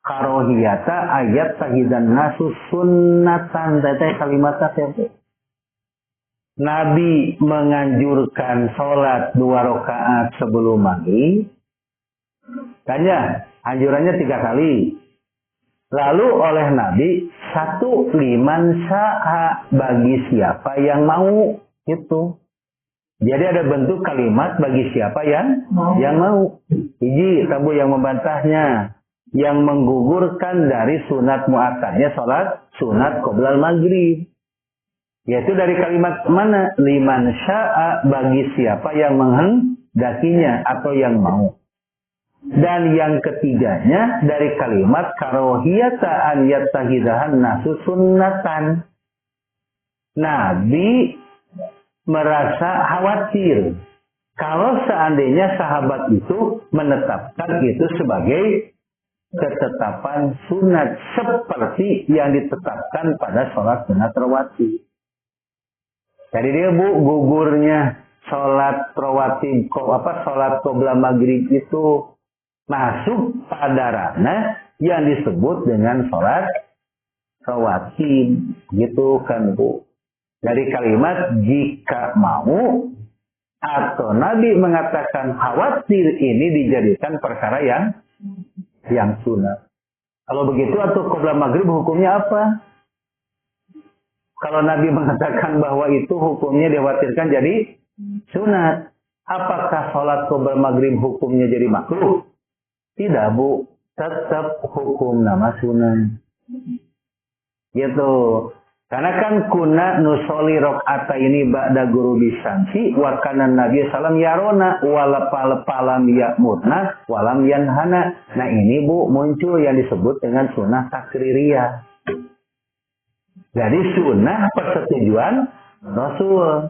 karohiyata ayat tahidan nasus sunnatan. Teteh kalimat apa? Nabi menganjurkan sholat 2 rakaat sebelum maghrib. Tanya, anjurannya 3 kali. Lalu oleh Nabi, 1 liman sya'a, bagi siapa yang mau. Itu. Jadi ada bentuk kalimat bagi siapa yang mau. Hiji, tabu yang membantahnya, yang menggugurkan dari sunat muakkadnya sholat sunat qoblal maghrib. Yaitu dari kalimat mana? Liman sya'a, bagi siapa yang menghendakinya atau yang mau. Dan yang ketiganya dari kalimat karohiyata an yattahidahan nasu sunnatan. Nabi merasa khawatir kalau seandainya sahabat itu menetapkan itu sebagai ketetapan sunat seperti yang ditetapkan pada sholat sunat rawatib. Jadi dia gugurnya sholat rawatib, sholat qobla maghrib itu masuk pada ranah yang disebut dengan sholat rawatib, gitu kan Bu. Dari kalimat jika mau atau Nabi mengatakan khawatir ini dijadikan perkara yang sunat. Kalau begitu atau qobla maghrib hukumnya apa? Kalau Nabi mengatakan bahwa itu hukumnya dikhawatirkan jadi sunat, apakah sholat qobla maghrib hukumnya jadi makruh? Tidak Bu, tetap hukum nama sunat. Gitu. Karena kan kuna nusoli rok'ata ini ba'da guru bisamsi wa kana Nabi sallam yarona palam ya'murna walam yanhana. Nah ini Bu muncul yang disebut dengan sunnah takririyah. Jadi sunnah persetujuan Rasul.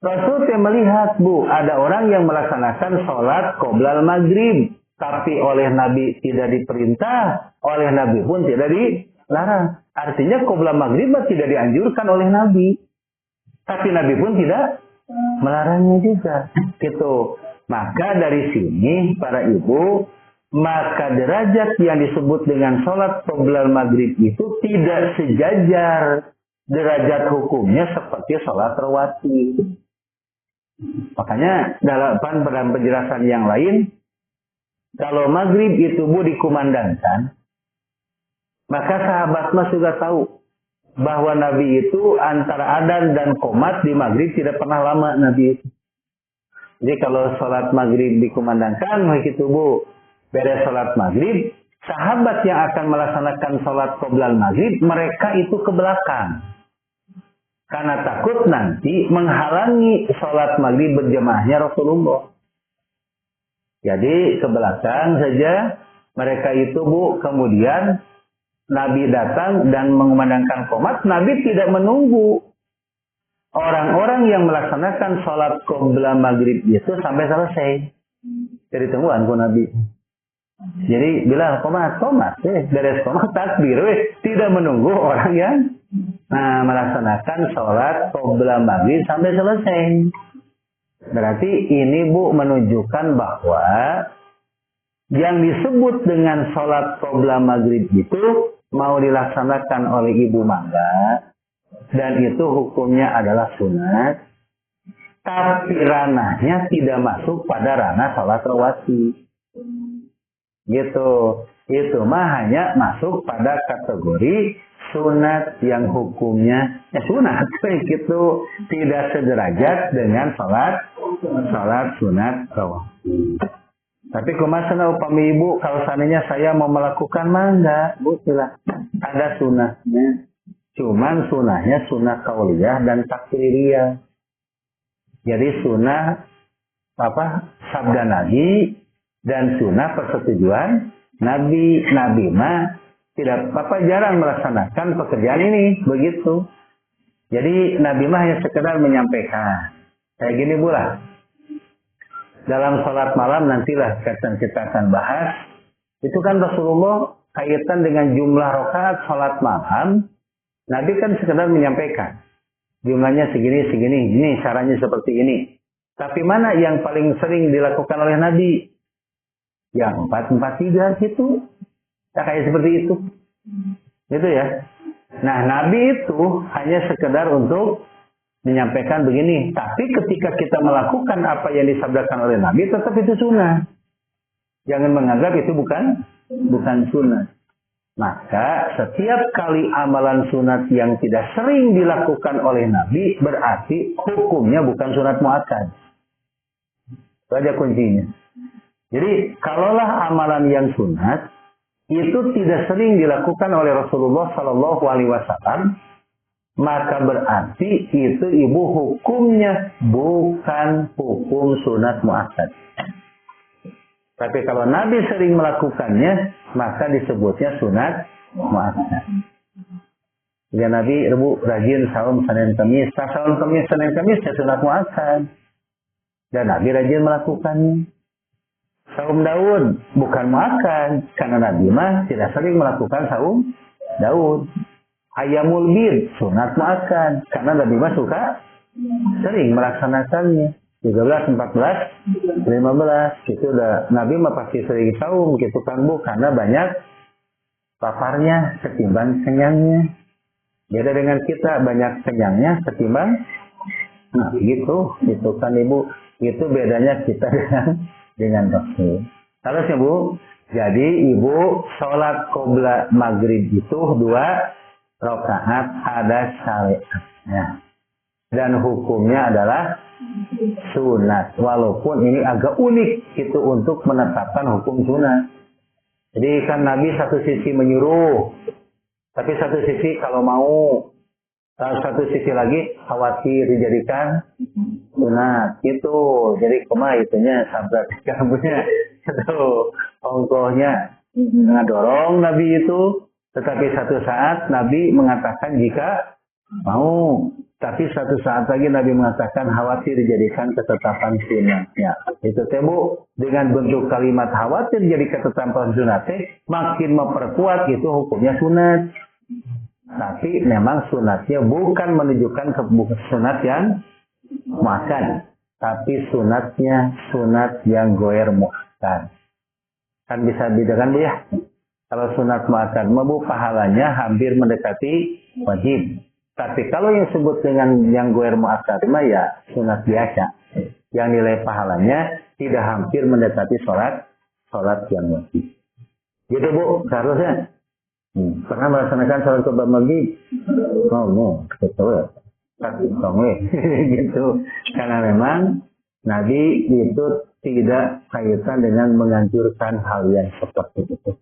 Rasul yang melihat Bu, ada orang yang melaksanakan sholat qoblal maghrib, tapi oleh Nabi tidak diperintah, oleh Nabi pun tidak dilarang. Artinya qobla maghrib tidak dianjurkan oleh Nabi. Tapi Nabi pun tidak melarangnya juga. Gitu. Maka dari sini para ibu, maka derajat yang disebut dengan sholat qobla maghrib itu tidak sejajar derajat hukumnya seperti sholat rawatib. Makanya dalam penjelasan yang lain, kalau maghrib itu Bu dikumandangkan, maka sahabat mas juga tahu bahwa Nabi itu antara adzan dan qomat di maghrib tidak pernah lama Nabi itu. Jadi kalau sholat maghrib dikumandangkan, begitu Bu, beres sholat maghrib, sahabat yang akan melaksanakan sholat qoblal maghrib, mereka itu ke belakang. Karena takut nanti menghalangi sholat maghrib berjamaahnya Rasulullah. Jadi ke belakang saja mereka itu Bu, kemudian Nabi datang dan mengumandangkan qomat. Nabi tidak menunggu orang-orang yang melaksanakan sholat qobla maghrib itu sampai selesai. Jadi tungguan ku Nabi. Jadi bila qomat, beres qomat takbir, tidak menunggu orang yang melaksanakan sholat qobla maghrib sampai selesai. Berarti ini Bu menunjukkan bahwa yang disebut dengan sholat qobla maghrib itu mau dilaksanakan oleh ibu mangga, dan itu hukumnya adalah sunat, tapi ranahnya tidak masuk pada ranah sholat rawatib. Gitu. Itu mah hanya masuk pada kategori sunat yang hukumnya sunat. Gitu. Tidak sederajat dengan sholat sunat rawatib. Tapi kumasana upami ibu, kalau seandainya saya mau melakukan mangga, Bu, silah. Ada sunahnya. Cuman sunahnya sunah kauliyah dan takririyah. Jadi sunah sabda Nabi dan sunah persetujuan Nabi. Nabi mah tidak jarang melaksanakan pekerjaan ini, begitu. Jadi Nabi mah hanya sekedar menyampaikan. Kayak gini Bu lah. Dalam sholat malam nantilah kita akan bahas. Itu kan Rasulullah kaitan dengan jumlah rakaat sholat malam. Nabi kan sekedar menyampaikan. Jumlahnya segini, ini caranya seperti ini. Tapi mana yang paling sering dilakukan oleh Nabi? Yang 4-4-3 gitu. Ya, kayak seperti itu. Gitu ya. Nah Nabi itu hanya sekedar untuk menyampaikan begini, tapi ketika kita melakukan apa yang disabdakan oleh Nabi, tetap itu sunnah. Jangan menganggap itu bukan sunnah. Maka setiap kali amalan sunat yang tidak sering dilakukan oleh Nabi, berarti hukumnya bukan sunat muakkad. Itu aja kuncinya. Jadi kalaulah amalan yang sunat itu tidak sering dilakukan oleh Rasulullah Shallallahu Alaihi Wasallam, maka berarti itu ibu hukumnya bukan hukum sunat muakkad. Tapi kalau Nabi sering melakukannya, maka disebutnya sunat muakkad. Ya Nabi rajin saum Senin Kamis, saum Kamis Senin Kamis ya sunat muakkad. Dan Nabi rajin melakukannya. Saum Daud bukan muakkad, karena Nabi mah tidak sering melakukan saum Daud. Ayamul bid sunat muakkad, karena Nabi mah suka sering melaksanakannya. 13, 14, 15 itu udah Nabi mah pasti sering saum gitu kan Bu, karena banyak paparnya ketimbang kenyangnya. Beda dengan kita, banyak kenyangnya ketimbang gitu kan Ibu. Itu bedanya kita dengan Rasul. Terusnya Bu, jadi Ibu sholat qobla maghrib itu 2 rakaat ada syariatnya. Dan hukumnya adalah sunat. Walaupun ini agak unik itu untuk menetapkan hukum sunat. Jadi kan Nabi satu sisi menyuruh, tapi satu sisi kalau mau, satu sisi lagi khawatir dijadikan sunat. Itu jadi itunya sabda kamunya itu ongkohnya ngadorong Nabi itu. Tetapi satu saat Nabi mengatakan jika mau. Tapi satu saat lagi Nabi mengatakan khawatir dijadikan ketetapan sunat. Ya, itu Bu, dengan bentuk kalimat khawatir jadi ketetapan sunat, makin memperkuat itu hukumnya sunat. Tapi memang sunatnya bukan menunjukkan ke sunat yang muakkad, tapi sunatnya sunat yang goer muakkad. Kan bisa bedakan Bu ya. Kalau sunat muakkad Bu pahalanya hampir mendekati wajib. Tapi kalau yang disebut dengan yang goer muakkad mah ya sunat biasa. Yang nilai pahalanya tidak hampir mendekati sholat yang wajib. Gitu Bu, seharusnya. Pernah melaksanakan sholat qobla maghrib? Oh, betul. Gitu. Karena memang Nabi itu tidak kaitan dengan menganjurkan hal yang seperti itu.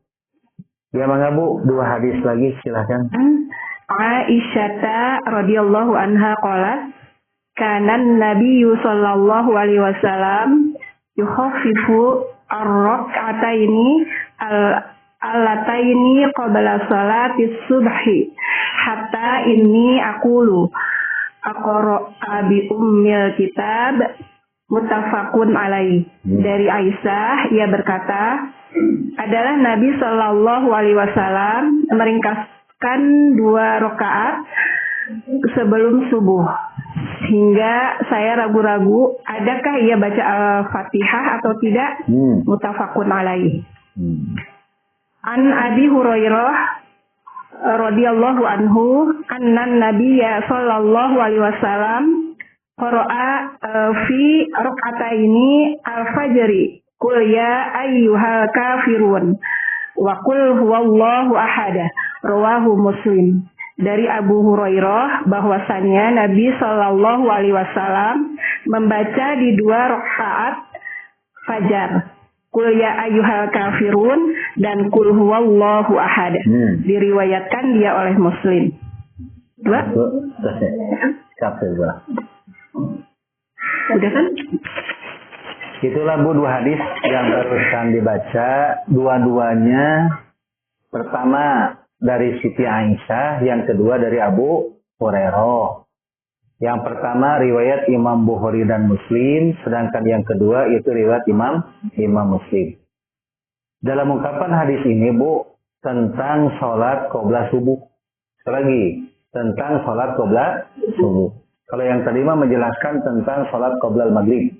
Ya Mangga Bu, 2 hadis lagi silahkan. Aisyah radhiyallahu anha qalat kana Nabi sallallahu alaihi wasallam yukhaffifu ar-rak'ataini allataini qabla salati subhi hatta inni aqulu aqra bi ummil kitab muttafaqun alaih. Dari Aisyah ia berkata, adalah Nabi sallallahu alaihi wasallam meringkas 2 rakaat sebelum subuh, hingga saya ragu-ragu adakah ia baca Al-Fatihah atau tidak. Muttafaqun alaih. An Abi Hurairah radhiyallahu anhu anna Nabiyya sallallahu alaihi wasallam qara'a fi rak'ataini al-fajri qul ya ayyuhal kafirun wa qul huwallahu ahad. Rawahu Muslim. Dari Abu Hurairah bahwasannya Nabi Shallallahu Alaihi Wasallam membaca di 2 rakaat fajar Qul ya ayyuhal kafirun dan Qul huwallahu ahad. Diriwayatkan dia oleh Muslim. 2 kafir. Udah kan? Itulah Bu 2 hadis yang barusan dibaca. Dua-duanya pertama dari Siti Aisyah, yang kedua dari Abu Hurairah. Yang pertama riwayat Imam Bukhari dan Muslim, sedangkan yang kedua itu riwayat Imam Muslim. Dalam ungkapan hadis ini Bu, tentang sholat qobla subuh. Sekali lagi, tentang sholat qobla subuh. Kalau yang tadi mah menjelaskan tentang sholat qobla maghrib.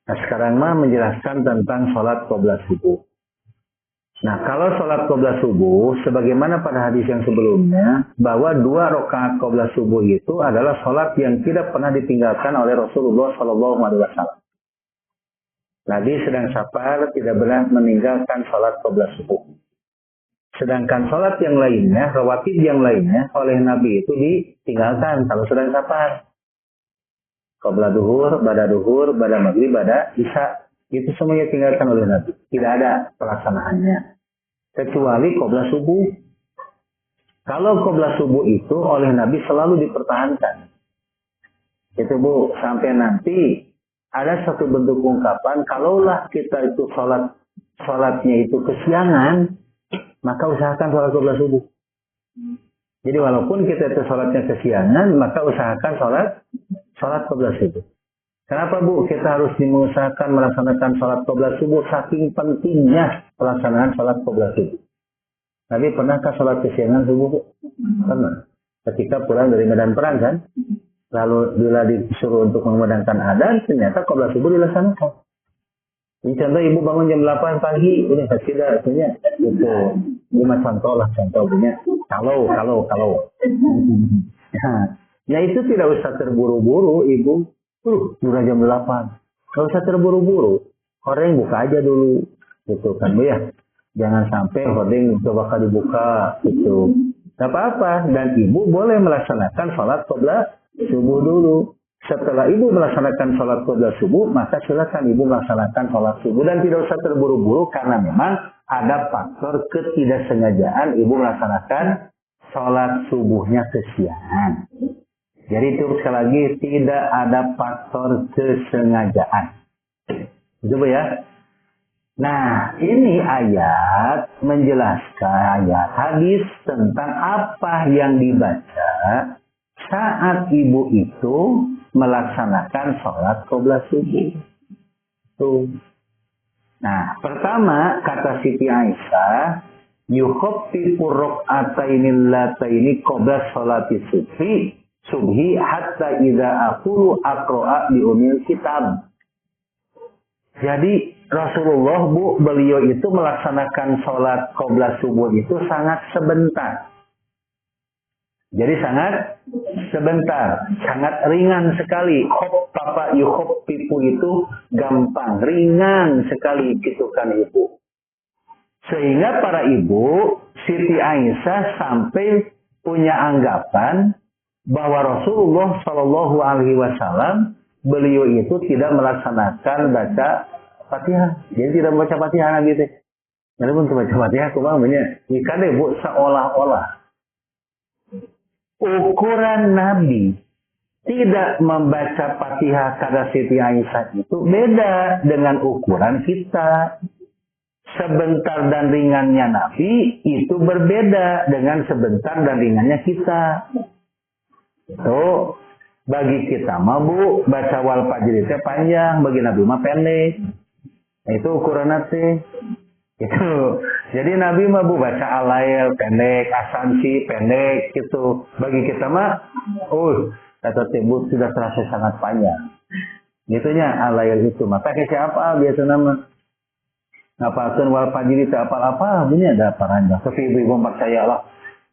Nah sekarang mah menjelaskan tentang sholat qobla subuh. Nah, kalau sholat qobla subuh, sebagaimana pada hadis yang sebelumnya, bahwa 2 rakaat qobla subuh itu adalah sholat yang tidak pernah ditinggalkan oleh Rasulullah SAW. Nabi sedang safar tidak pernah meninggalkan sholat qobla subuh. Sedangkan sholat yang lainnya, rawatib yang lainnya, oleh Nabi itu ditinggalkan kalau sedang safar. Qabla duhur, bada maghrib, bada isya. Itu semuanya tinggalkan oleh Nabi. Tidak ada pelaksanaannya. Kecuali qabla subuh. Kalau qabla subuh itu oleh Nabi selalu dipertahankan. Itu Bu, sampai nanti ada satu bentuk ungkapan, kalaulah kita itu sholatnya itu kesiangan, maka usahakan sholat qabla subuh. Jadi walaupun kita itu sholatnya kesiangan, maka usahakan sholat qabla subuh. Kenapa Bu? Kita harus mengusahakan melaksanakan sholat qabla subuh, saking pentingnya pelaksanaan sholat qabla subuh. Nabi pernahkah sholat kesiangan subuh Bu? Pernah. Ketika pulang dari medan perang kan, lalu bila disuruh untuk memandangkan adzan, ternyata qabla subuh dilaksanakan. Ini contoh ibu bangun jam 8 pagi, udah tidak punya itu. Ini contoh lah, contoh punya. Kalau. Ya itu tidak usah terburu-buru ibu. Sudah jam 8. Tidak usah terburu-buru. Hordeng buka aja dulu. Gitu kan Bu ya. Jangan sampai hordeng coba dibuka. Gitu. Tidak apa-apa. Dan ibu boleh melaksanakan sholat qabla subuh dulu. Setelah ibu melaksanakan sholat qabla subuh, maka silakan ibu melaksanakan sholat subuh. Dan tidak usah terburu-buru karena memang ada faktor ketidaksengajaan ibu melaksanakan sholat subuhnya kesiangan. Jadi itu sekali lagi tidak ada faktor kesengajaan. Itu Bu ya. Nah ini ayat menjelaskan hadis tentang apa yang dibaca saat ibu itu melaksanakan sholat qabla subuh. Tuh. Nah, pertama kata Siti Aisyah, yukhaffifu rak'ataini lataini qabla sholati subhi hatta idza aqulu aqra'a bi umil kitab. Jadi Rasulullah Bu, beliau itu melaksanakan sholat qabla subuh itu sangat sebentar. Jadi sangat sebentar, sangat ringan sekali. Khaffafa yukhaffifu itu gampang, ringan sekali gitu kan Ibu. Sehingga para ibu, Siti Aisyah sampai punya anggapan bahwa Rasulullah Shallallahu Alaihi Wasallam beliau itu tidak melaksanakan baca Fatihah. Jadi tidak membaca Fatihah Nabi itu. Jadi pun baca Fatihah, kumangnya. Jika deh Bu seolah-olah ukuran Nabi tidak membaca Fatihah kata Siti Aisyah itu beda dengan ukuran kita. Sebentar dan ringannya Nabi itu berbeda dengan sebentar dan ringannya kita. Itu bagi kita mah Bu, baca wal fajri itu panjang, bagi Nabi mah pendek. Nah, itu ukuran Nabi. Itu. Jadi Nabi mah Bu baca alail pendek, asansi pendek gitu. Bagi kita mah kata Ibu sudah terasa sangat panjang. Gitunya alail itu. Maka kayak apa biasa nama? Ngapalkan wal fajri itu apa-apa, bunyi ada paranjang. Tapi ibu-ibu percaya Allah,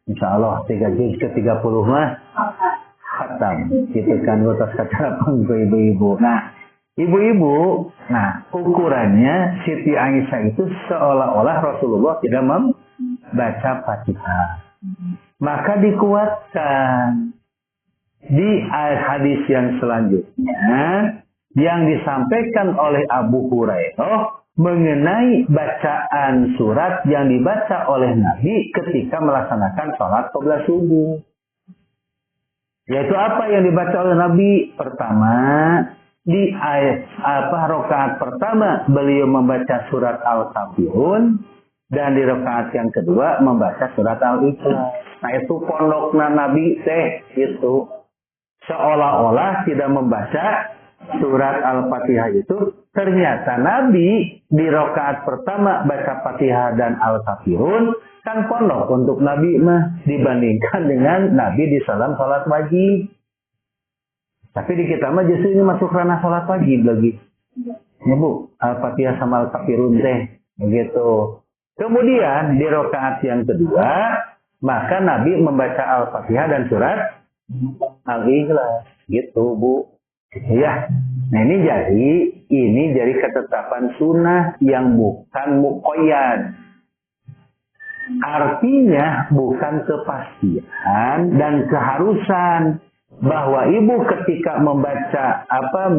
insya Allah 3 juz ke 30 mah khatam. Gitu kan atas kata ke ibu-ibu. Nah, ibu-ibu, nah ukurannya Siti Aisyah itu seolah-olah Rasulullah tidak membaca Fatihah. Maka dikuatkan di hadis yang selanjutnya yang disampaikan oleh Abu Hurairah mengenai bacaan surat yang dibaca oleh Nabi ketika melaksanakan sholat qabla subuh. Yaitu apa yang dibaca oleh Nabi? Pertama, di rakaat pertama beliau membaca surat Al-Kafirun dan di rakaat yang kedua membaca surat Al-Ikhlas. Nah itu pondokna Nabi itu seolah-olah tidak membaca surat Al-Fatihah itu. Ternyata Nabi di rakaat pertama baca Fatihah dan Al-Kafirun kan pondok untuk Nabi mah dibandingkan dengan Nabi di salam salat wajib. Tapi di kita mah justru ini masuk ranah salat wajib lagi. Ya Bu, Al-Fatihah sama Al-Kafirun teh begitu. Kemudian di rakaat yang kedua maka Nabi membaca Al-Fatihah dan surat Al-Ikhlas gitu Bu. Ya, nah ini jadi ketetapan sunnah yang bukan muqayyad. Artinya bukan kepastian dan keharusan. bahwa ibu ketika membaca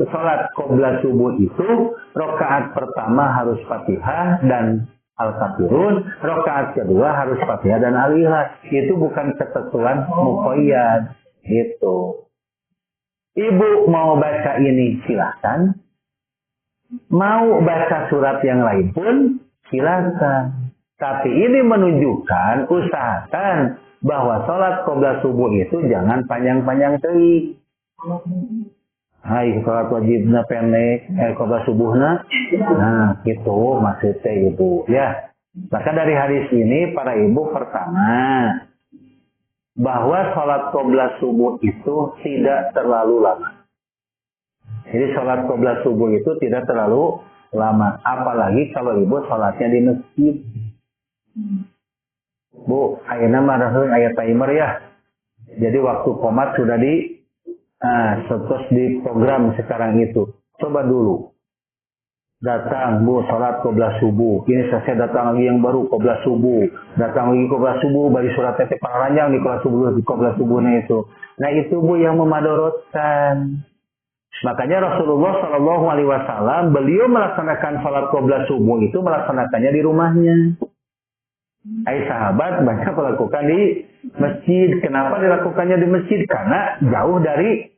sholat qobla subuh itu rakaat pertama harus Fatihah dan Al-Kafirun, rakaat kedua harus Fatihah dan Al-Ikhlas. Itu bukan ketentuan muqayyad gitu. Ibu mau baca ini silahkan, mau baca surat yang lain pun silahkan. Tapi ini menunjukkan usahakan bahwa sholat qobla subuh itu jangan panjang-panjang teuing. Hai, sholat wajibna pendek, qobla subuhna. Nah, gitu maksudnya ibu. Ya, maka dari hadis ini para ibu pertama bahwa sholat qobla subuh itu tidak terlalu lama. Jadi sholat qobla subuh itu tidak terlalu lama. Apalagi kalau ibu sholatnya di masjid. Bu, ayeuna mah aya timer ya. Jadi waktu qomat sudah terus di program sekarang itu. Coba dulu. Datang, Bu, sholat qobla subuh. Ini saya datang lagi yang baru, qobla subuh. Datang lagi qobla subuh, bari surat tete pararanjang di qobla subuhnya itu. Nah itu Bu yang memadorotkan. Makanya Rasulullah Shallallahu Alaihi Wasallam beliau melaksanakan sholat qobla subuh itu melaksanakannya di rumahnya. Sahabat banyak melakukan di masjid. Kenapa dilakukannya di masjid? Karena jauh dari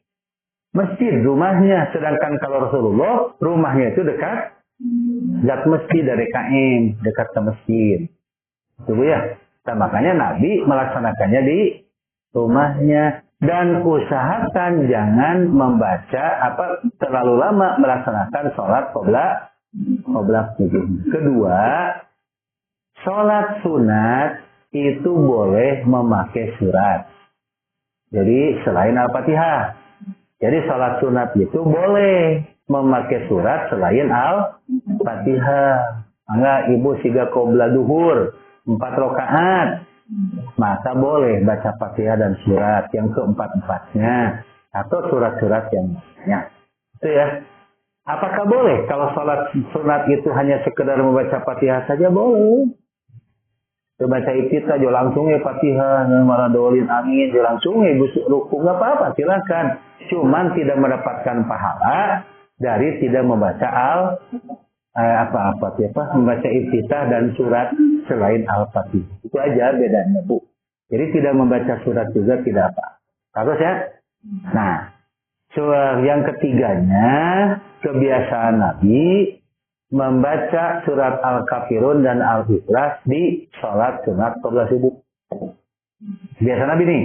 masjid rumahnya. Sedangkan kalau Rasulullah rumahnya itu dekat masjid dari KM, dekat ke masjid. Itu ya. Nah, makanya Nabi melaksanakannya di rumahnya. Dan usahakan jangan membaca terlalu lama melaksanakan sholat qobla subuh. Kedua, sholat sunat itu boleh memakai surat. Jadi selain Al-Fatihah. Jadi sholat sunat itu boleh memakai surat selain Al-Fatihah. Enggak, ibu siga qobla duhur 4 rakaat. Maka boleh baca Fatihah dan surat yang keempat-empatnya. Atau surat-surat yang lainnya. Itu ya. Apakah boleh kalau sholat sunat itu hanya sekedar membaca Fatihah saja? Boleh. Baca iftitah jo langsung Fatihah, malah dolin amin jo langsung ruku, nggak apa-apa, silakan. Cuman tidak mendapatkan pahala dari tidak membaca membaca iftitah dan surat selain Al-Fatihah. Itu aja bedanya, Bu. Jadi tidak membaca surat juga tidak apa. Terus ya. Nah, yang ketiganya kebiasaan Nabi membaca surat Al-Kafirun dan Al-Ikhlas di sholat sunat qobla subuh. Kebiasaan Nabi nih.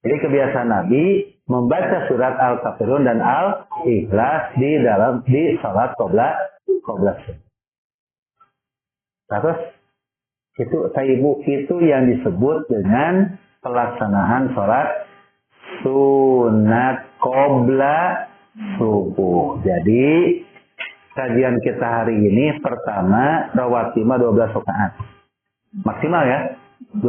Jadi kebiasaan Nabi membaca surat Al-Kafirun dan Al-Ikhlas di sholat qobla subuh. Terus itu yang disebut dengan pelaksanaan sholat sunat qobla subuh. Jadi kajian kita hari ini pertama rawatibah 12 rakaat. Maksimal ya. 12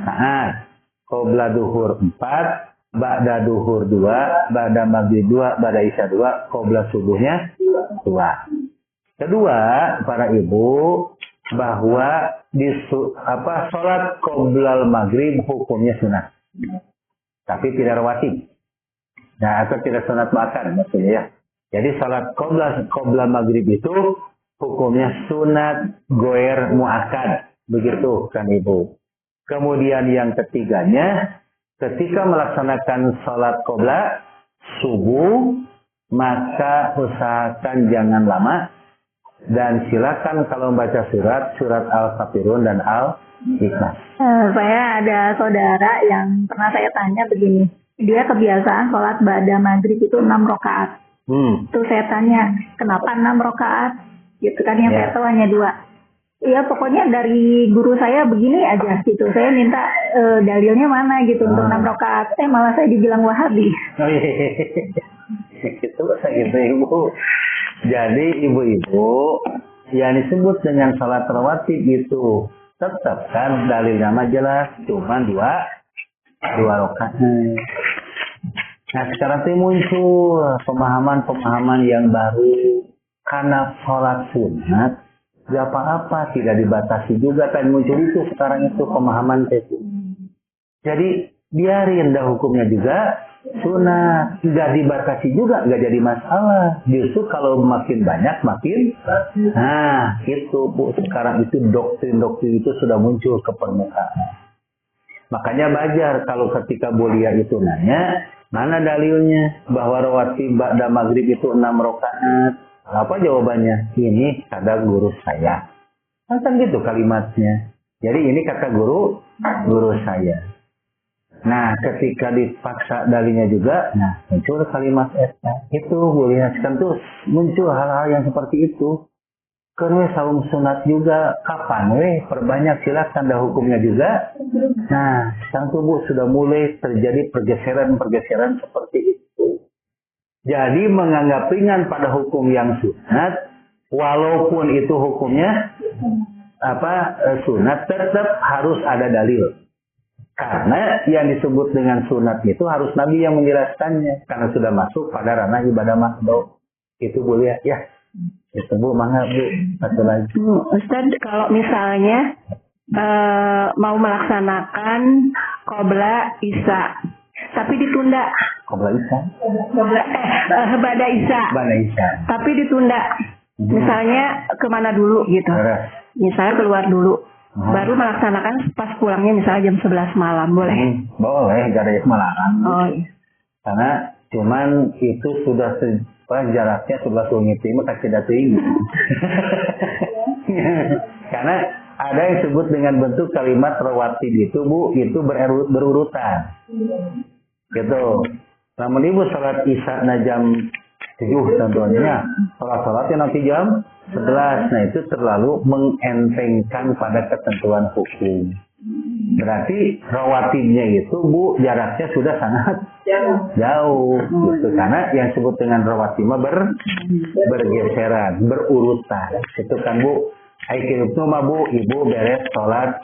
rakaat. Qobla duhur 4, ba'da duhur 2, ba'da maghrib 2, ba'da isya 2, qobla subuhnya 2. Kedua, para ibu, bahwa sholat qoblal maghrib hukumnya sunat. Tapi tidak rawatib. Nah, atau tidak sunat makan maksudnya ya. Jadi salat qobla maghrib itu hukumnya sunat goer muakkad. Begitu kan ibu. Kemudian yang ketiganya, ketika melaksanakan salat qobla subuh, maka usahakan jangan lama. Dan silakan kalau membaca surat Al-Kafirun dan Al-Ikhlas. Saya ada saudara yang pernah saya tanya begini. Dia kebiasaan sholat ba'da maghrib itu 6 rakaat. Terus saya tanya, kenapa 6 rakaat? Gitu kan, yang saya tahu hanya 2. Ya pokoknya dari guru saya begini aja gitu. Saya minta dalilnya mana gitu untuk 6 rakaat. Malah saya dibilang Wahabi. Oh iya. Gitu ibu. Jadi ibu-ibu yang disebut dengan salat rawatib itu tetap kan dalilnya mah jelas, cuma 2 rakaat. Nah sekarang muncul pemahaman-pemahaman yang baru karena sholat sunat gak apa-apa, tidak dibatasi juga kan muncul itu sekarang itu pemahaman itu. Jadi biarin dah hukumnya juga sunat. Nggak dibatasi juga, nggak jadi masalah. Justru kalau makin banyak, makin, nah itu Bu, sekarang itu doktrin-doktrin itu sudah muncul ke permukaan. Makanya wajar kalau ketika Bulia itu nanya, mana dalilnya bahwa rawatib ba'da maghrib itu 6 rakaat? Apa jawabannya? Ini kata guru saya. Kan gitu kalimatnya. Jadi ini kata guru saya. Nah, ketika dipaksa dalilnya juga, nah muncul kalimat eta. Itu boleh hasilkan tuh muncul hal-hal yang seperti itu. Karena saum sunat juga kapan perbanyak silakan dah hukumnya juga. Nah, sekarang tubuh sudah mulai terjadi pergeseran seperti itu. Jadi menganggap ringan pada hukum yang sunat, walaupun itu hukumnya sunat, tetap harus ada dalil. Karena yang disebut dengan sunat itu harus Nabi yang menjelaskannya. Karena sudah masuk pada ranah ibadah makhluk. Itu boleh ya. Itu Bu, mangga Bu. Satu lagi. Ustaz, kalau misalnya mau melaksanakan qobla Isya, tapi ditunda. Qobla Isya? Ba'da Isya. Ba'da Isya. Tapi ditunda. Misalnya kemana dulu gitu. Misalnya keluar dulu. Baru melaksanakan pas pulangnya misalnya jam 11 malam, boleh? Boleh, gak ada malam. Oh iya. Karena cuman itu sudah jaraknya 11 unit maka tidak tinggi. Karena ada yang disebut dengan bentuk kalimat rawatib itu Bu, itu berurutan. Gitu. Namun Ibu salat Isya jam 7 tentunya. Salatnya nanti jam 11. Nah itu terlalu mengentengkan pada ketentuan hukum. Berarti rawatibnya itu Bu jaraknya sudah sangat jauh gitu. Karena yang disebut dengan rawatibnya bergeseran, berurutan. Itu kan Bu, itu mah Bu, Ibu beres sholat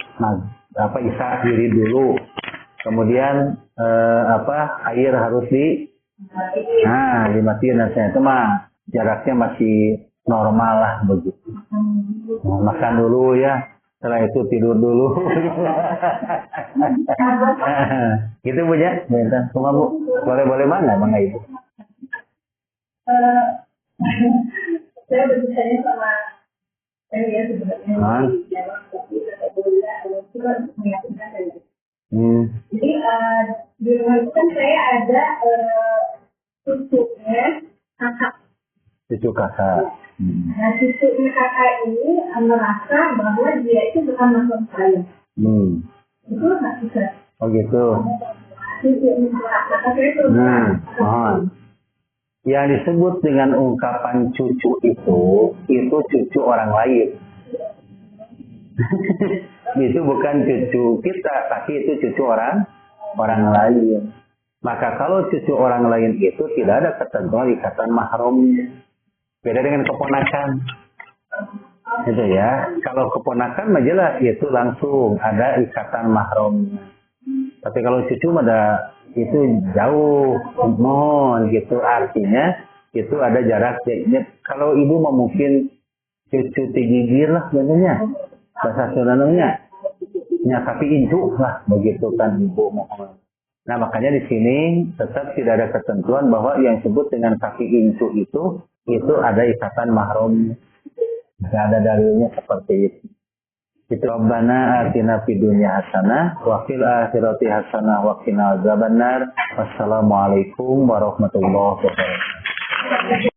Isya diri dulu. Kemudian air harus dimatiin itu mah jaraknya masih normal lah begitu. Makan dulu ya. Setelah itu tidur dulu. Gitu Bu ya. Bentar, cuma Bu. Boleh mana Ibu? Saya berbicara sama saya sebenarnya jadi di rumah itu kan saya ada cucunya kakak. Cucu kakak. Nah, cucunya kakak ini merasa bahwa dia itu bukan masuk saya. Itu nggak bisa. Oh gitu. Kakak saya itu. Yang disebut dengan ungkapan cucu itu cucu orang lain. Itu bukan cucu kita, tapi itu cucu orang lain. Maka kalau cucu orang lain itu tidak ada ketentuan ikatan mahramnya. Beda dengan keponakan. Itu ya. Kalau keponakan mah jelas itu langsung ada ikatan mahramnya. Tapi kalau cucu ada itu jauh, gitu. Artinya itu ada jarak. Kalau ibu mau mungkin cucu tigigir lah benarnya. Bahasa Sundanya. Ya tapi incu lah begitu kan ibu mau. Nah makanya di sini tetap tidak ada ketentuan bahwa yang disebut dengan kaki incu itu ada ikatan mahram. Tidak ada dalilnya seperti itu. Rabbana atina fid dunya hasanah wa fil akhirati hasanah wa qina adzabannar. Wassalamualaikum warahmatullahi wabarakatuh.